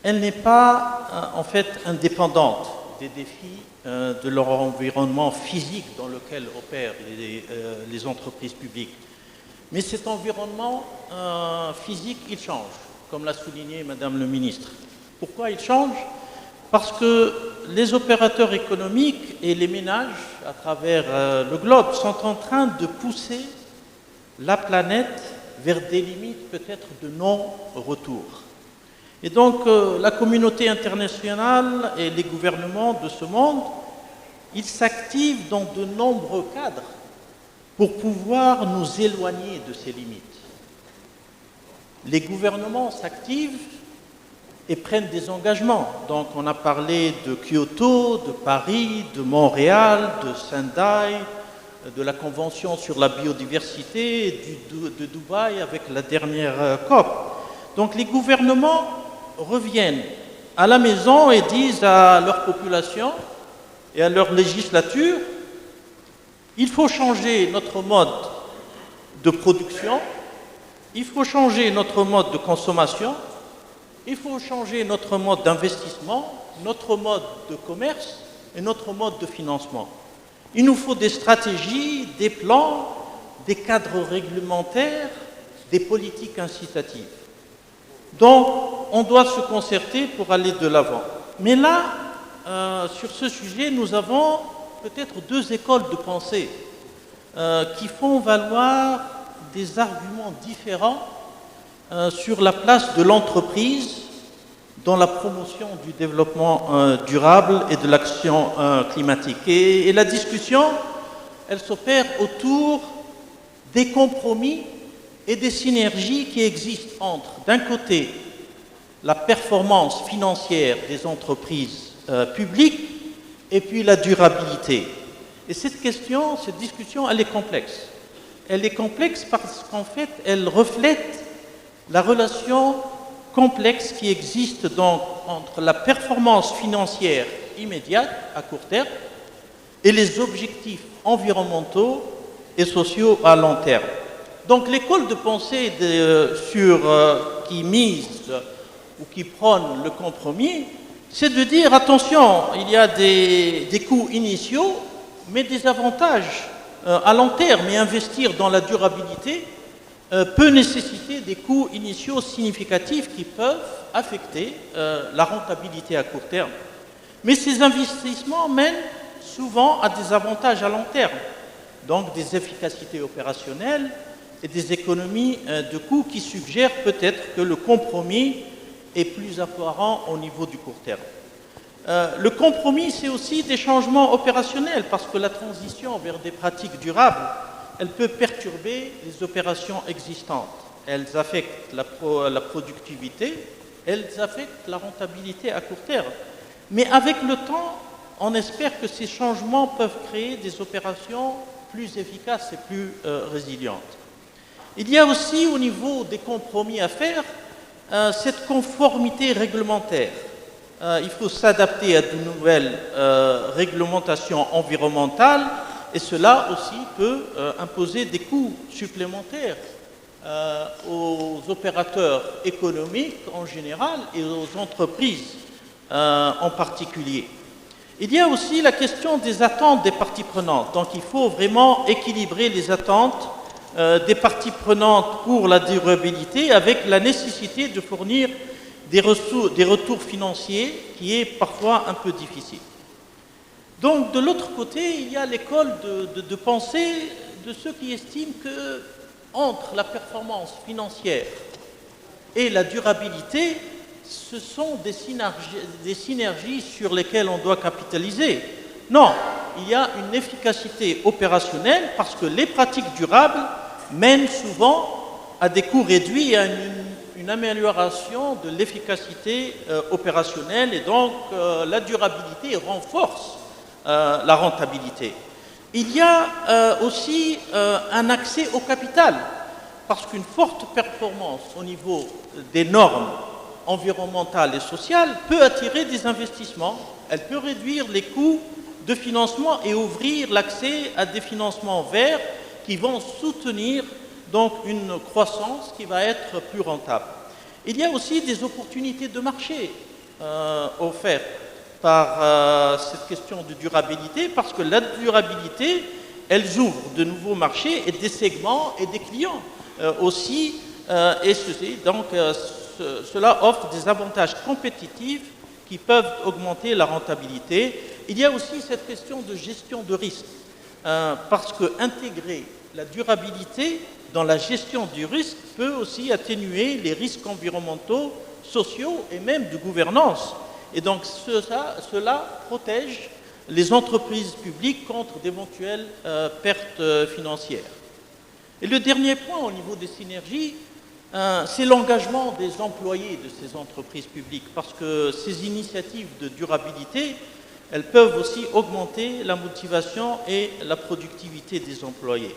elle n'est pas en fait indépendante des défis de leur environnement physique dans lequel opèrent les entreprises publiques. Mais cet environnement physique, il change, comme l'a souligné Madame le ministre. Pourquoi il change? Parce que les opérateurs économiques et les ménages à travers le globe sont en train de pousser la planète vers des limites peut-être de non-retour. Et donc la communauté internationale et les gouvernements de ce monde, ils s'activent dans de nombreux cadres pour pouvoir nous éloigner de ces limites. Les gouvernements s'activent et prennent des engagements. Donc on a parlé de Kyoto, de Paris, de Montréal, de Sendai, de la Convention sur la biodiversité, de Dubaï avec la dernière COP. Donc les gouvernements reviennent à la maison et disent à leur population et à leur législature: il faut changer notre mode de production, il faut changer notre mode de consommation, il faut changer notre mode d'investissement, notre mode de commerce et notre mode de financement. Il nous faut des stratégies, des plans, des cadres réglementaires, des politiques incitatives. Donc, on doit se concerter pour aller de l'avant. Mais là, sur ce sujet, nous avons peut-être 2 écoles de pensée qui font valoir des arguments différents sur la place de l'entreprise dans la promotion du développement durable et de l'action climatique. Et la discussion, elle s'opère autour des compromis et des synergies qui existent entre, d'un côté, la performance financière des entreprises publiques et puis la durabilité. Et cette discussion, elle est complexe. Elle est complexe parce qu'en fait, elle reflète la relation complexe qui existe donc entre la performance financière immédiate, à court terme, et les objectifs environnementaux et sociaux à long terme. Donc l'école de pensée qui mise ou qui prône le compromis, c'est de dire, attention, il y a des coûts initiaux, mais des avantages à long terme, et investir dans la durabilité peut nécessiter des coûts initiaux significatifs qui peuvent affecter la rentabilité à court terme. Mais ces investissements mènent souvent à des avantages à long terme, donc des efficacités opérationnelles et des économies de coûts qui suggèrent peut-être que le compromis est plus apparent au niveau du court terme. Le compromis, c'est aussi des changements opérationnels, parce que la transition vers des pratiques durables, elle peut perturber les opérations existantes. Elles affectent la productivité, elles affectent la rentabilité à court terme. Mais avec le temps, on espère que ces changements peuvent créer des opérations plus efficaces et plus résilientes. Il y a aussi au niveau des compromis à faire cette conformité réglementaire. Il faut s'adapter à de nouvelles réglementations environnementales, et cela aussi peut imposer des coûts supplémentaires aux opérateurs économiques en général et aux entreprises en particulier. Il y a aussi la question des attentes des parties prenantes. Donc il faut vraiment équilibrer les attentes des parties prenantes pour la durabilité avec la nécessité de fournir des retours financiers qui est parfois un peu difficile. Donc de l'autre côté, il y a l'école de pensée de ceux qui estiment que entre la performance financière et la durabilité, ce sont des synergies sur lesquelles on doit capitaliser. Non, il y a une efficacité opérationnelle parce que les pratiques durables mènent souvent à des coûts réduits et à une amélioration de l'efficacité opérationnelle, et donc la durabilité renforce la rentabilité. Il y a aussi un accès au capital, parce qu'une forte performance au niveau des normes environnementales et sociales peut attirer des investissements, elle peut réduire les coûts de financement et ouvrir l'accès à des financements verts qui vont soutenir donc une croissance qui va être plus rentable. Il y a aussi des opportunités de marché offertes par cette question de durabilité, parce que la durabilité, elle ouvre de nouveaux marchés et des segments et des clients aussi, et cela offre des avantages compétitifs qui peuvent augmenter la rentabilité. Il y a aussi cette question de gestion de risque, parce que intégrer la durabilité dans la gestion du risque peut aussi atténuer les risques environnementaux, sociaux et même de gouvernance. Et donc cela protège les entreprises publiques contre d'éventuelles pertes financières. Et le dernier point au niveau des synergies, c'est l'engagement des employés de ces entreprises publiques, parce que ces initiatives de durabilité, elles peuvent aussi augmenter la motivation et la productivité des employés.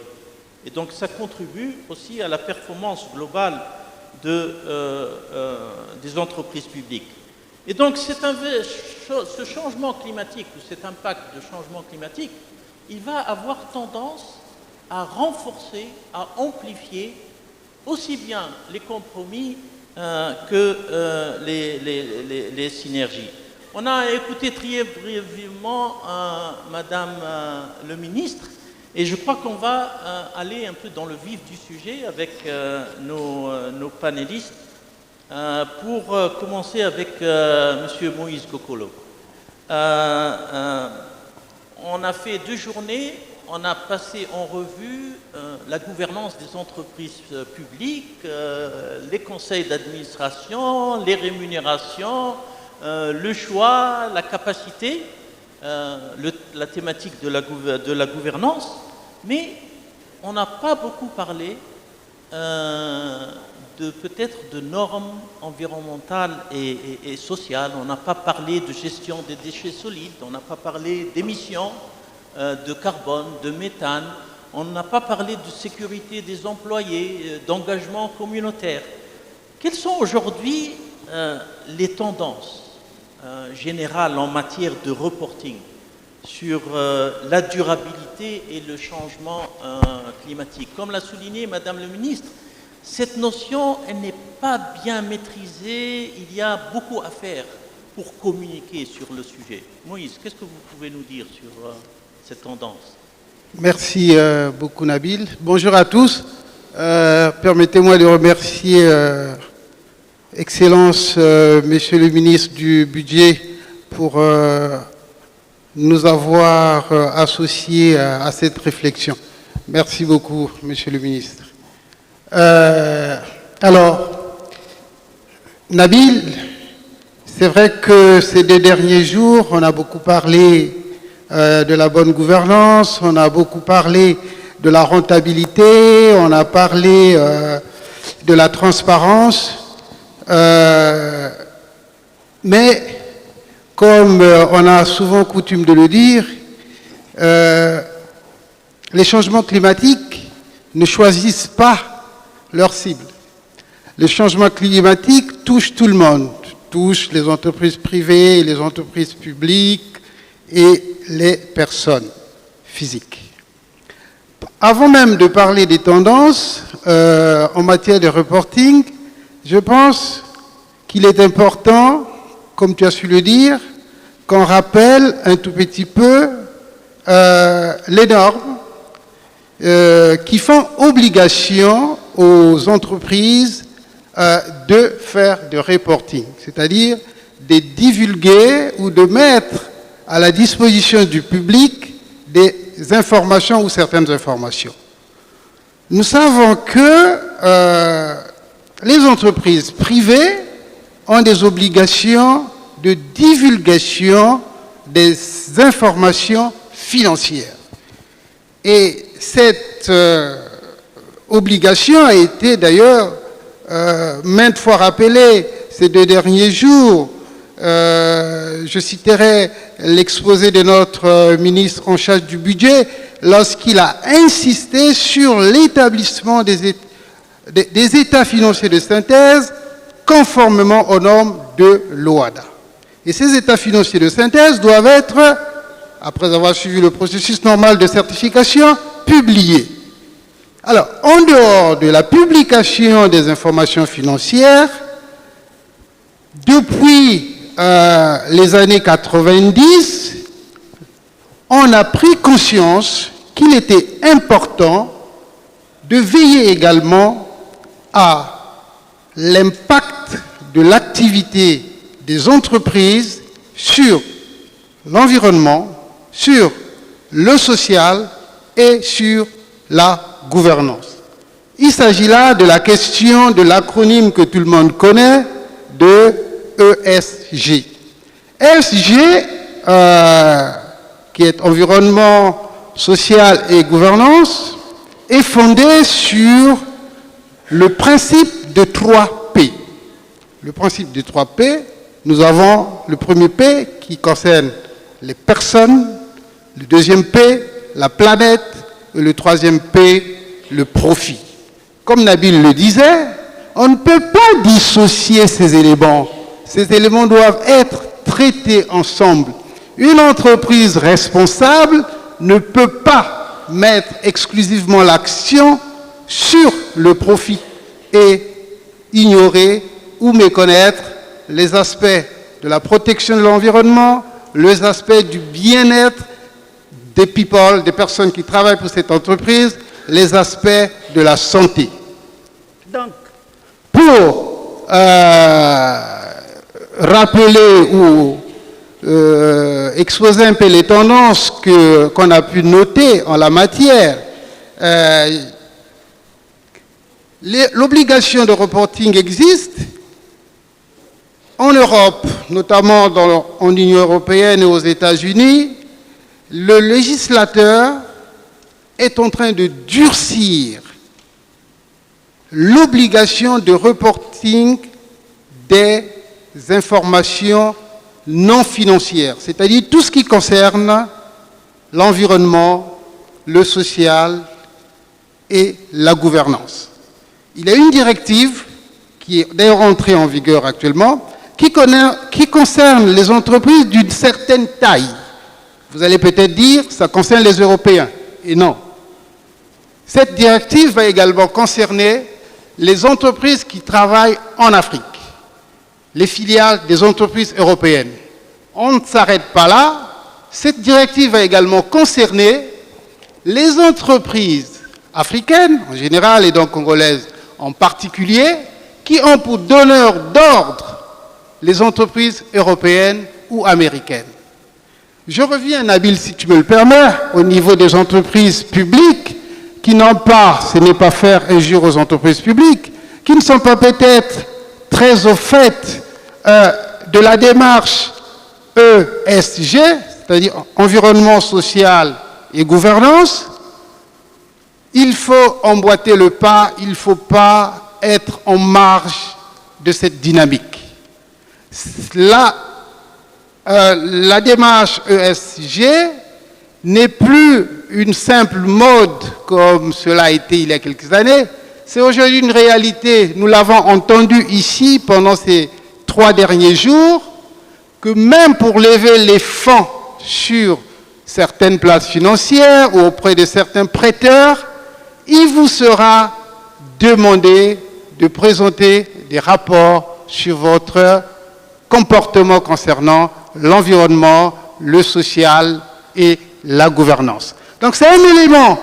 Et donc ça contribue aussi à la performance globale des entreprises publiques. Et donc ce changement climatique, ou cet impact de changement climatique, il va avoir tendance à renforcer, à amplifier aussi bien les compromis que les synergies. On a écouté très brièvement Madame le ministre, et je crois qu'on va aller un peu dans le vif du sujet avec nos panélistes, pour commencer avec Monsieur Moïse Gokolo. On a fait 2 journées, on a passé en revue la gouvernance des entreprises publiques, les conseils d'administration, les rémunérations, le choix, la capacité, la thématique de la gouvernance, mais on n'a pas beaucoup parlé peut-être de normes environnementales et sociales. On n'a pas parlé de gestion des déchets solides, on n'a pas parlé d'émissions de carbone, de méthane, on n'a pas parlé de sécurité des employés, d'engagement communautaire. Quelles sont aujourd'hui les tendances générales en matière de reporting sur la durabilité et le changement climatique? Comme l'a souligné Madame le ministre, cette notion, elle n'est pas bien maîtrisée. Il y a beaucoup à faire pour communiquer sur le sujet. Moïse, qu'est-ce que vous pouvez nous dire sur cette tendance? Merci beaucoup Nabil. Bonjour à tous. Permettez-moi de remercier Excellence Monsieur le ministre du Budget pour nous avoir associés à cette réflexion. Merci beaucoup, Monsieur le ministre. Alors, Nabil, c'est vrai que ces 2 derniers jours, on a beaucoup parlé de la bonne gouvernance, on a beaucoup parlé de la rentabilité, on a parlé de la transparence, mais comme on a souvent coutume de le dire, les changements climatiques ne choisissent pas leur cible. Les changements climatiques touchent tout le monde, touchent les entreprises privées, les entreprises publiques et les personnes physiques. Avant même de parler des tendances en matière de reporting, je pense qu'il est important, comme tu as su le dire, qu'on rappelle un tout petit peu les normes qui font obligation aux entreprises de faire de reporting, c'est-à-dire de divulguer ou de mettre à la disposition du public des informations ou certaines informations. Nous savons que les entreprises privées ont des obligations de divulgation des informations financières. Et cette obligation a été d'ailleurs maintes fois rappelée ces 2 derniers jours. Je citerai l'exposé de notre ministre en charge du budget lorsqu'il a insisté sur l'établissement des états financiers de synthèse conformément aux normes de l'OHADA. Et ces états financiers de synthèse doivent être, après avoir suivi le processus normal de certification, publiés. Alors, en dehors de la publication des informations financières, depuis les années 90, on a pris conscience qu'il était important de veiller également à l'impact de l'activité des entreprises sur l'environnement, sur le social et sur la gouvernance. Il s'agit là de la question de l'acronyme que tout le monde connaît, de ESG. ESG, qui est environnement, social et gouvernance, est fondé sur le principe de 3 P. Le principe de 3 P, nous avons le premier P qui concerne les personnes, le deuxième P, la planète, et le troisième P, le profit. Comme Nabil le disait, on ne peut pas dissocier ces éléments. Ces éléments doivent être traités ensemble. Une entreprise responsable ne peut pas mettre exclusivement l'action sur le profit et ignorer ou méconnaître les aspects de la protection de l'environnement, les aspects du bien-être des people, des personnes qui travaillent pour cette entreprise, les aspects de la santé. Donc, pour rappeler ou exposer un peu les tendances qu'on a pu noter en la matière, l'obligation de reporting existe en Europe, notamment en Union européenne et aux États-Unis. Le législateur est en train de durcir l'obligation de reporting des informations non financières, c'est-à-dire tout ce qui concerne l'environnement, le social et la gouvernance. Il y a une directive qui est d'ailleurs entrée en vigueur actuellement, qui concerne les entreprises d'une certaine taille. Vous allez peut-être dire, ça concerne les Européens. Et non. Cette directive va également concerner les entreprises qui travaillent en Afrique, les filiales des entreprises européennes. On ne s'arrête pas là. Cette directive va également concerner les entreprises africaines, en général, et donc congolaises en particulier, qui ont pour donneur d'ordre les entreprises européennes ou américaines. Je reviens, Nabil, si tu me le permets, au niveau des entreprises publiques, qui n'ont pas, ce n'est pas faire injure aux entreprises publiques, qui ne sont pas peut-être très au fait de la démarche ESG, c'est-à-dire environnement social et gouvernance. Il faut emboîter le pas, il ne faut pas être en marge de cette dynamique. La démarche ESG n'est plus une simple mode comme cela a été il y a quelques années. C'est aujourd'hui une réalité. Nous l'avons entendu ici pendant ces 3 derniers jours, que même pour lever les fonds sur certaines places financières ou auprès de certains prêteurs, il vous sera demandé de présenter des rapports sur votre comportement concernant l'environnement, le social et la gouvernance. Donc c'est un élément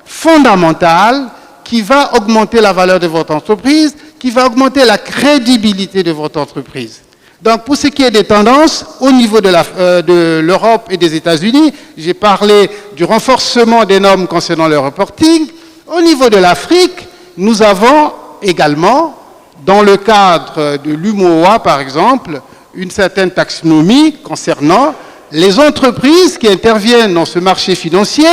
fondamental qui va augmenter la valeur de votre entreprise, qui va augmenter la crédibilité de votre entreprise. Donc pour ce qui est des tendances, au niveau de l'Europe et des États-Unis, j'ai parlé du renforcement des normes concernant le reporting. Au niveau de l'Afrique, nous avons également, dans le cadre de l'UMOA par exemple, une certaine taxonomie concernant les entreprises qui interviennent dans ce marché financier.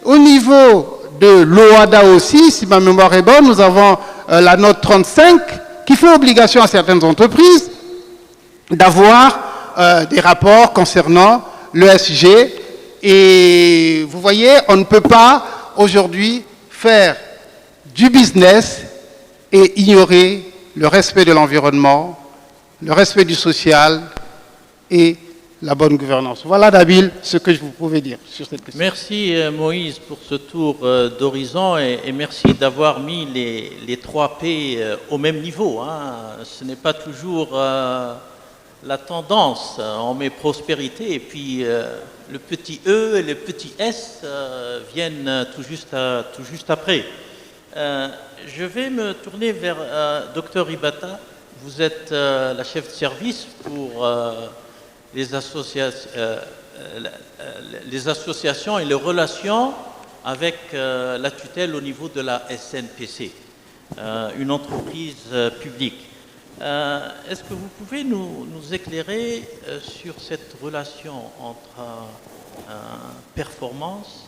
Au niveau de l'OADA aussi, si ma mémoire est bonne, nous avons la note 35 qui fait obligation à certaines entreprises d'avoir des rapports concernant l'ESG. Et vous voyez, on ne peut pas aujourd'hui faire du business et ignorer le respect de l'environnement, le respect du social et la bonne gouvernance. Voilà, Nabil, ce que je vous pouvais dire sur cette question. Merci Moïse pour ce tour d'horizon et merci d'avoir mis les 3 P au même niveau. Ce n'est pas toujours la tendance. On met prospérité et puis le petit E et le petit S viennent tout juste après. Je vais me tourner vers Dr Ibata. Vous êtes la chef de service pour les associations et les relations avec la tutelle au niveau de la SNPC, une entreprise publique. Est-ce que vous pouvez nous éclairer sur cette relation entre performance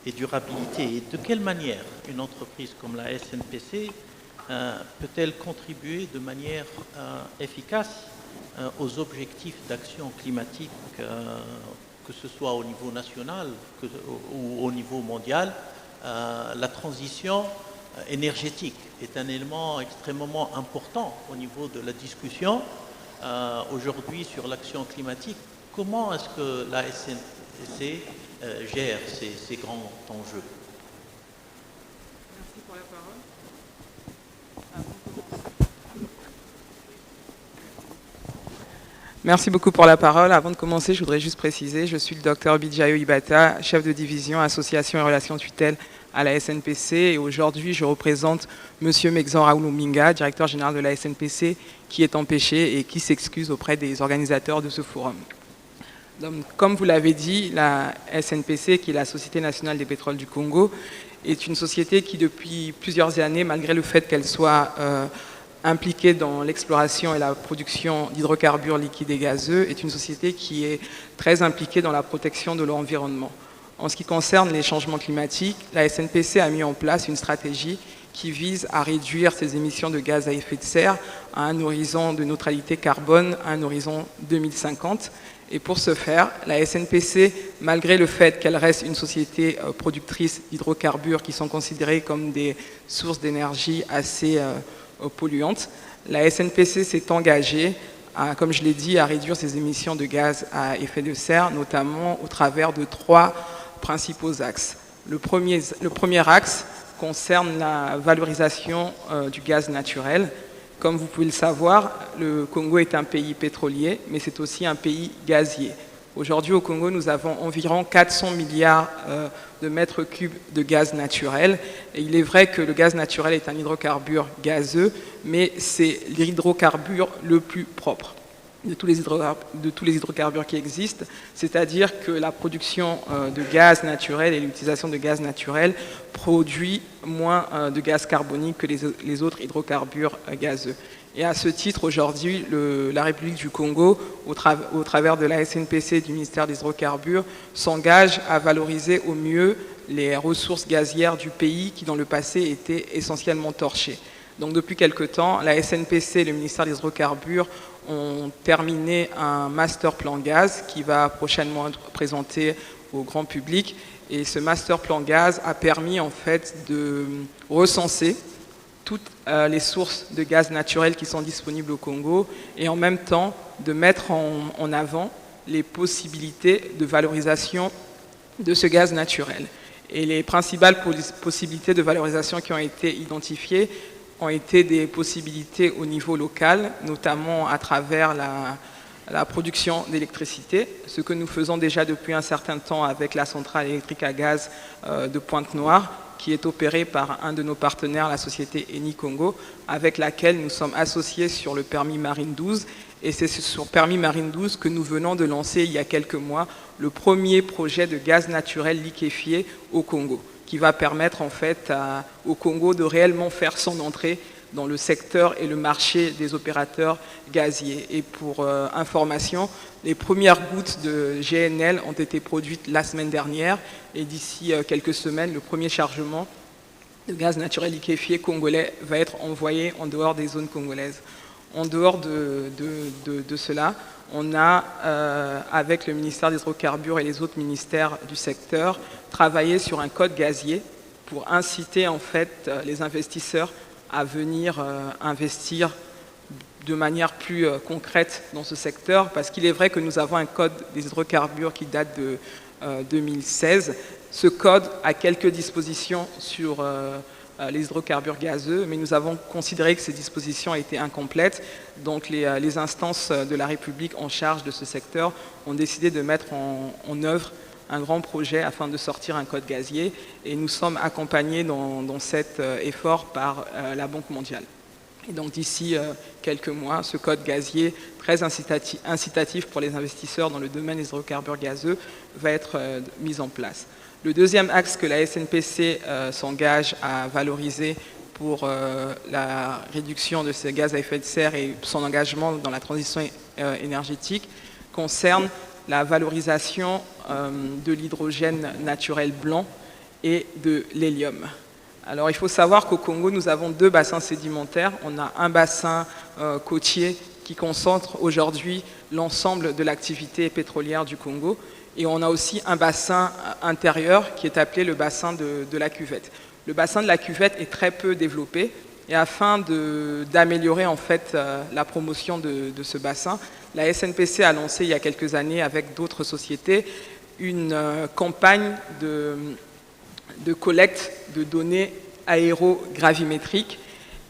et durabilité, et de quelle manière une entreprise comme la SNPC peut-elle contribuer de manière efficace aux objectifs d'action climatique, que ce soit au niveau national ou au niveau mondial. La transition énergétique est un élément extrêmement important au niveau de la discussion aujourd'hui sur l'action climatique. Comment est-ce que la SNPC gère ces grands enjeux? Merci pour la parole. Merci beaucoup pour la parole. Avant de commencer, je voudrais juste préciser, je suis le docteur Bidjayo Ibata, chef de division Association et Relations Tutelle à la SNPC. Et aujourd'hui, je représente M. Mexan Raoul Minga, directeur général de la SNPC, qui est empêché et qui s'excuse auprès des organisateurs de ce forum. Donc, comme vous l'avez dit, la SNPC, qui est la Société nationale des pétroles du Congo, est une société qui, depuis plusieurs années, malgré le fait qu'elle soit impliquée dans l'exploration et la production d'hydrocarbures liquides et gazeux, est une société qui est très impliquée dans la protection de l'environnement. En ce qui concerne les changements climatiques, la SNPC a mis en place une stratégie qui vise à réduire ses émissions de gaz à effet de serre à un horizon de neutralité carbone, à un horizon 2050. Et pour ce faire, la SNPC, malgré le fait qu'elle reste une société productrice d'hydrocarbures qui sont considérés comme des sources d'énergie assez polluantes, la SNPC s'est engagée, comme je l'ai dit, à réduire ses émissions de gaz à effet de serre, notamment au travers de 3 principaux axes. Le premier axe concerne la valorisation du gaz naturel. Comme vous pouvez le savoir, le Congo est un pays pétrolier, mais c'est aussi un pays gazier. Aujourd'hui, au Congo, nous avons environ 400 milliards de mètres cubes de gaz naturel. Et il est vrai que le gaz naturel est un hydrocarbure gazeux, mais c'est l'hydrocarbure le plus propre de tous les hydrocarbures qui existent. C'est-à-dire que la production de gaz naturel et l'utilisation de gaz naturel produit moins de gaz carbonique que les autres hydrocarbures gazeux. Et à ce titre, aujourd'hui, la République du Congo, au travers de la SNPC et du ministère des Hydrocarbures, s'engage à valoriser au mieux les ressources gazières du pays qui, dans le passé, étaient essentiellement torchées. Donc, depuis quelque temps, la SNPC et le ministère des Hydrocarbures ont terminé un master plan gaz qui va prochainement être présenté au grand public. Et ce master plan gaz a permis, en fait, de recenser toutes les sources de gaz naturel qui sont disponibles au Congo et en même temps de mettre en avant les possibilités de valorisation de ce gaz naturel. Et les principales possibilités de valorisation qui ont été identifiées ont été des possibilités au niveau local, notamment à travers la production d'électricité, ce que nous faisons déjà depuis un certain temps avec la centrale électrique à gaz de Pointe-Noire, qui est opérée par un de nos partenaires, la société Eni Congo, avec laquelle nous sommes associés sur le permis Marine 12. Et c'est sur permis Marine 12 que nous venons de lancer il y a quelques mois le premier projet de gaz naturel liquéfié au Congo, qui va permettre en fait au Congo de réellement faire son entrée dans le secteur et le marché des opérateurs gaziers. Et pour information, les premières gouttes de GNL ont été produites la semaine dernière et d'ici quelques semaines, le premier chargement de gaz naturel liquéfié congolais va être envoyé en dehors des zones congolaises. En dehors de cela, on a, avec le ministère des Hydrocarbures et les autres ministères du secteur, travaillé sur un code gazier pour inciter en fait les investisseurs à venir investir de manière plus concrète dans ce secteur, parce qu'il est vrai que nous avons un code des hydrocarbures qui date de 2016. Ce code a quelques dispositions sur les hydrocarbures gazeux, mais nous avons considéré que ces dispositions étaient incomplètes. Donc les instances de la République en charge de ce secteur ont décidé de mettre en œuvre un grand projet afin de sortir un code gazier, et nous sommes accompagnés dans cet effort par la Banque mondiale. Et donc d'ici quelques mois, ce code gazier très incitatif pour les investisseurs dans le domaine des hydrocarbures gazeux va être mis en place. Le deuxième axe que la SNPC s'engage à valoriser pour la réduction de ces gaz à effet de serre et son engagement dans la transition énergétique concerne la valorisation de l'hydrogène naturel blanc et de l'hélium. Alors il faut savoir qu'au Congo, nous avons 2 bassins sédimentaires. On a un bassin côtier qui concentre aujourd'hui l'ensemble de l'activité pétrolière du Congo, et on a aussi un bassin intérieur qui est appelé le bassin de la Cuvette. Le bassin de la Cuvette est très peu développé, et afin d'améliorer en fait la promotion de ce bassin, la SNPC a lancé il y a quelques années avec d'autres sociétés une campagne de collecte de données aérogravimétriques,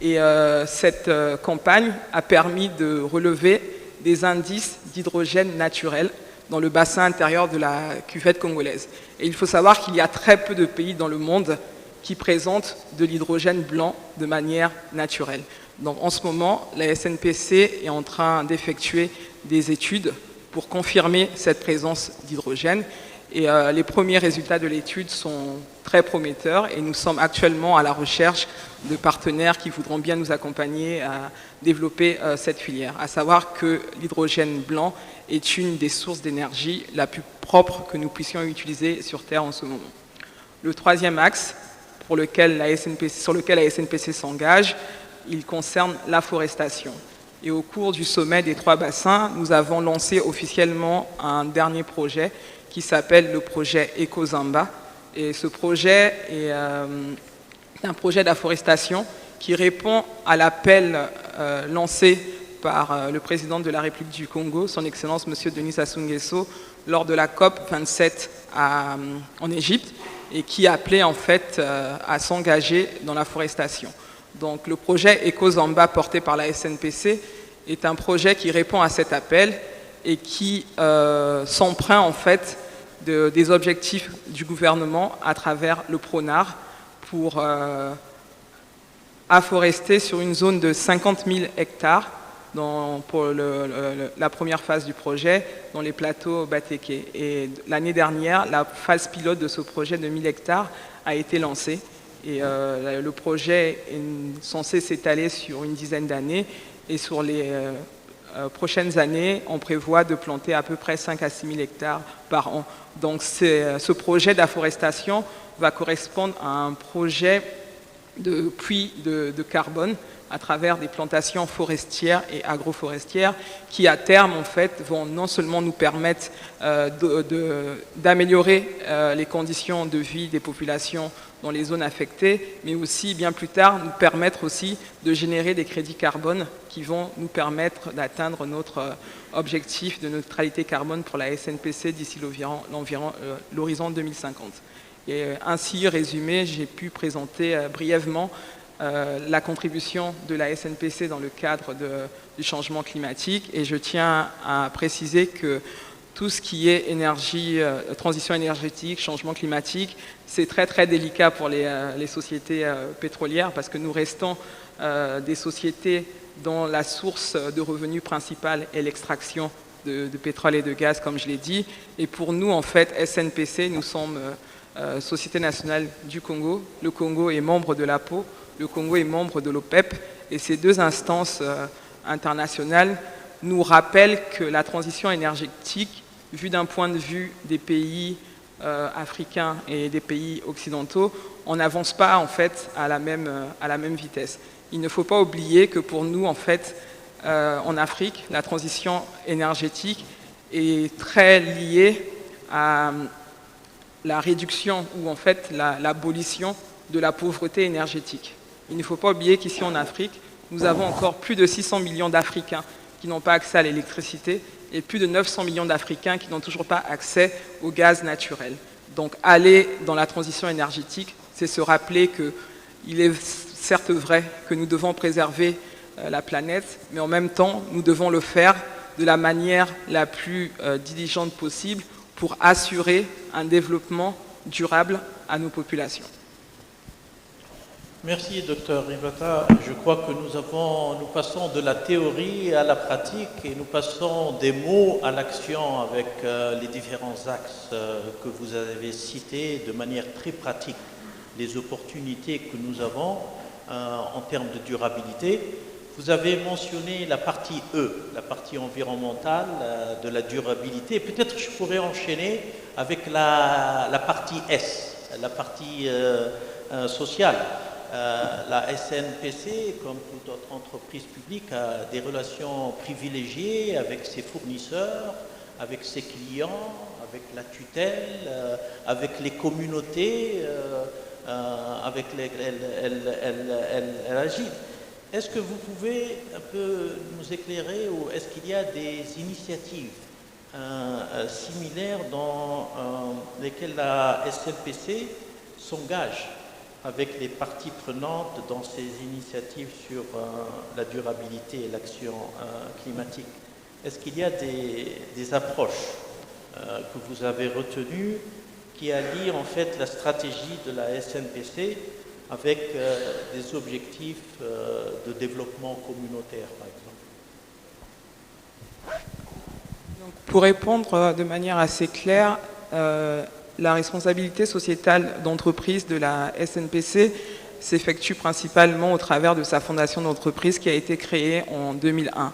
et cette campagne a permis de relever des indices d'hydrogène naturel dans le bassin intérieur de la cuvette congolaise. Et il faut savoir qu'il y a très peu de pays dans le monde qui présentent de l'hydrogène blanc de manière naturelle. Donc en ce moment, la SNPC est en train d'effectuer des études pour confirmer cette présence d'hydrogène. Et les premiers résultats de l'étude sont très prometteurs, et nous sommes actuellement à la recherche de partenaires qui voudront bien nous accompagner à développer cette filière. À savoir que l'hydrogène blanc est une des sources d'énergie la plus propre que nous puissions utiliser sur Terre en ce moment. Le troisième axe sur lequel la SNPC s'engage, il concerne l'afforestation. Et au cours du sommet des 3 bassins, nous avons lancé officiellement un dernier projet qui s'appelle le projet EcoZamba. Et ce projet est un projet d'afforestation qui répond à l'appel lancé par le président de la République du Congo, son Excellence M. Denis Sassou Nguesso, lors de la COP 27 en Égypte, et qui appelait en fait à s'engager dans l'afforestation. Donc le projet EcoZamba porté par la SNPC est un projet qui répond à cet appel et qui s'empreint en fait des objectifs du gouvernement à travers le PRONAR pour afforester sur une zone de 50 000 hectares pour la première phase du projet dans les plateaux Batéké. Et l'année dernière, la phase pilote de ce projet de 1000 hectares a été lancée. Et le projet est censé s'étaler sur une dizaine d'années. Et sur les prochaines années, on prévoit de planter à peu près 5 à 6 000 hectares par an. Donc ce projet d'afforestation va correspondre à un projet de puits de carbone à travers des plantations forestières et agroforestières qui, à terme, en fait, vont non seulement nous permettre d'améliorer les conditions de vie des populations dans les zones affectées, mais aussi, bien plus tard, nous permettre aussi de générer des crédits carbone qui vont nous permettre d'atteindre notre objectif de neutralité carbone pour la SNPC d'ici l'horizon 2050. Et ainsi résumé, j'ai pu présenter brièvement la contribution de la SNPC dans le cadre du changement climatique. Et je tiens à préciser que tout ce qui est transition énergétique, changement climatique, c'est très très délicat pour les sociétés pétrolières parce que nous restons des sociétés dont la source de revenus principale est l'extraction de pétrole et de gaz, comme je l'ai dit. Et pour nous, en fait, SNPC, nous sommes Société nationale du Congo. Le Congo est membre de l'APO, le Congo est membre de l'OPEP, et ces deux instances internationales nous rappellent que la transition énergétique, vue d'un point de vue des pays africains et des pays occidentaux, on n'avance pas en fait à la même vitesse. Il ne faut pas oublier que pour nous, en fait, en Afrique, la transition énergétique est très liée à la réduction ou en fait l'abolition de la pauvreté énergétique. Il ne faut pas oublier qu'ici en Afrique, nous avons encore plus de 600 millions d'Africains qui n'ont pas accès à l'électricité et plus de 900 millions d'Africains qui n'ont toujours pas accès au gaz naturel. Donc aller dans la transition énergétique, c'est se rappeler qu'il est certes vrai que nous devons préserver la planète, mais en même temps, nous devons le faire de la manière la plus diligente possible pour assurer un développement durable à nos populations. Merci, Dr Rivata. Je crois que nous passons de la théorie à la pratique et nous passons des mots à l'action avec les différents axes que vous avez cités de manière très pratique, les opportunités que nous avons en termes de durabilité. Vous avez mentionné la partie E, la partie environnementale de la durabilité. Peut-être je pourrais enchaîner avec la partie S, la partie sociale. La SNPC, comme toute autre entreprise publique, a des relations privilégiées avec ses fournisseurs, avec ses clients, avec la tutelle, avec les communautés avec lesquelles elle agit. Est-ce que vous pouvez un peu nous éclairer ou est-ce qu'il y a des initiatives similaires dans lesquelles la SNPC s'engage avec les parties prenantes dans ces initiatives sur la durabilité et l'action climatique? Est-ce qu'il y a des approches que vous avez retenues qui allient en fait la stratégie de la SNPC avec des objectifs de développement communautaire, par exemple? Donc, pour répondre de manière assez claire, la responsabilité sociétale d'entreprise de la SNPC s'effectue principalement au travers de sa fondation d'entreprise qui a été créée en 2001.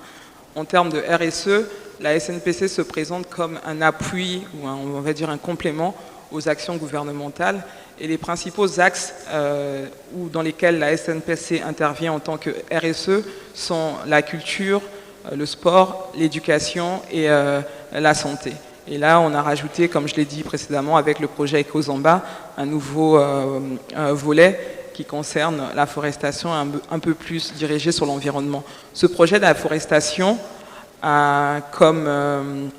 En termes de RSE, la SNPC se présente comme un appui ou on va dire un complément aux actions gouvernementales Et les principaux axes dans lesquels la SNPC intervient en tant que RSE sont la culture, le sport, l'éducation et la santé. Et là, on a rajouté, comme je l'ai dit précédemment, avec le projet EcoZamba, un nouveau volet qui concerne la forestation un peu plus dirigé sur l'environnement. Ce projet de la forestation a comme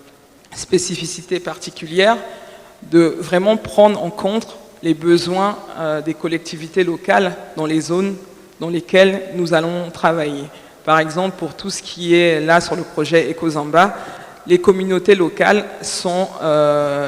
spécificité particulière de vraiment prendre en compte les besoins des collectivités locales dans les zones dans lesquelles nous allons travailler. Par exemple, pour tout ce qui est là sur le projet EcoZamba, les communautés locales sont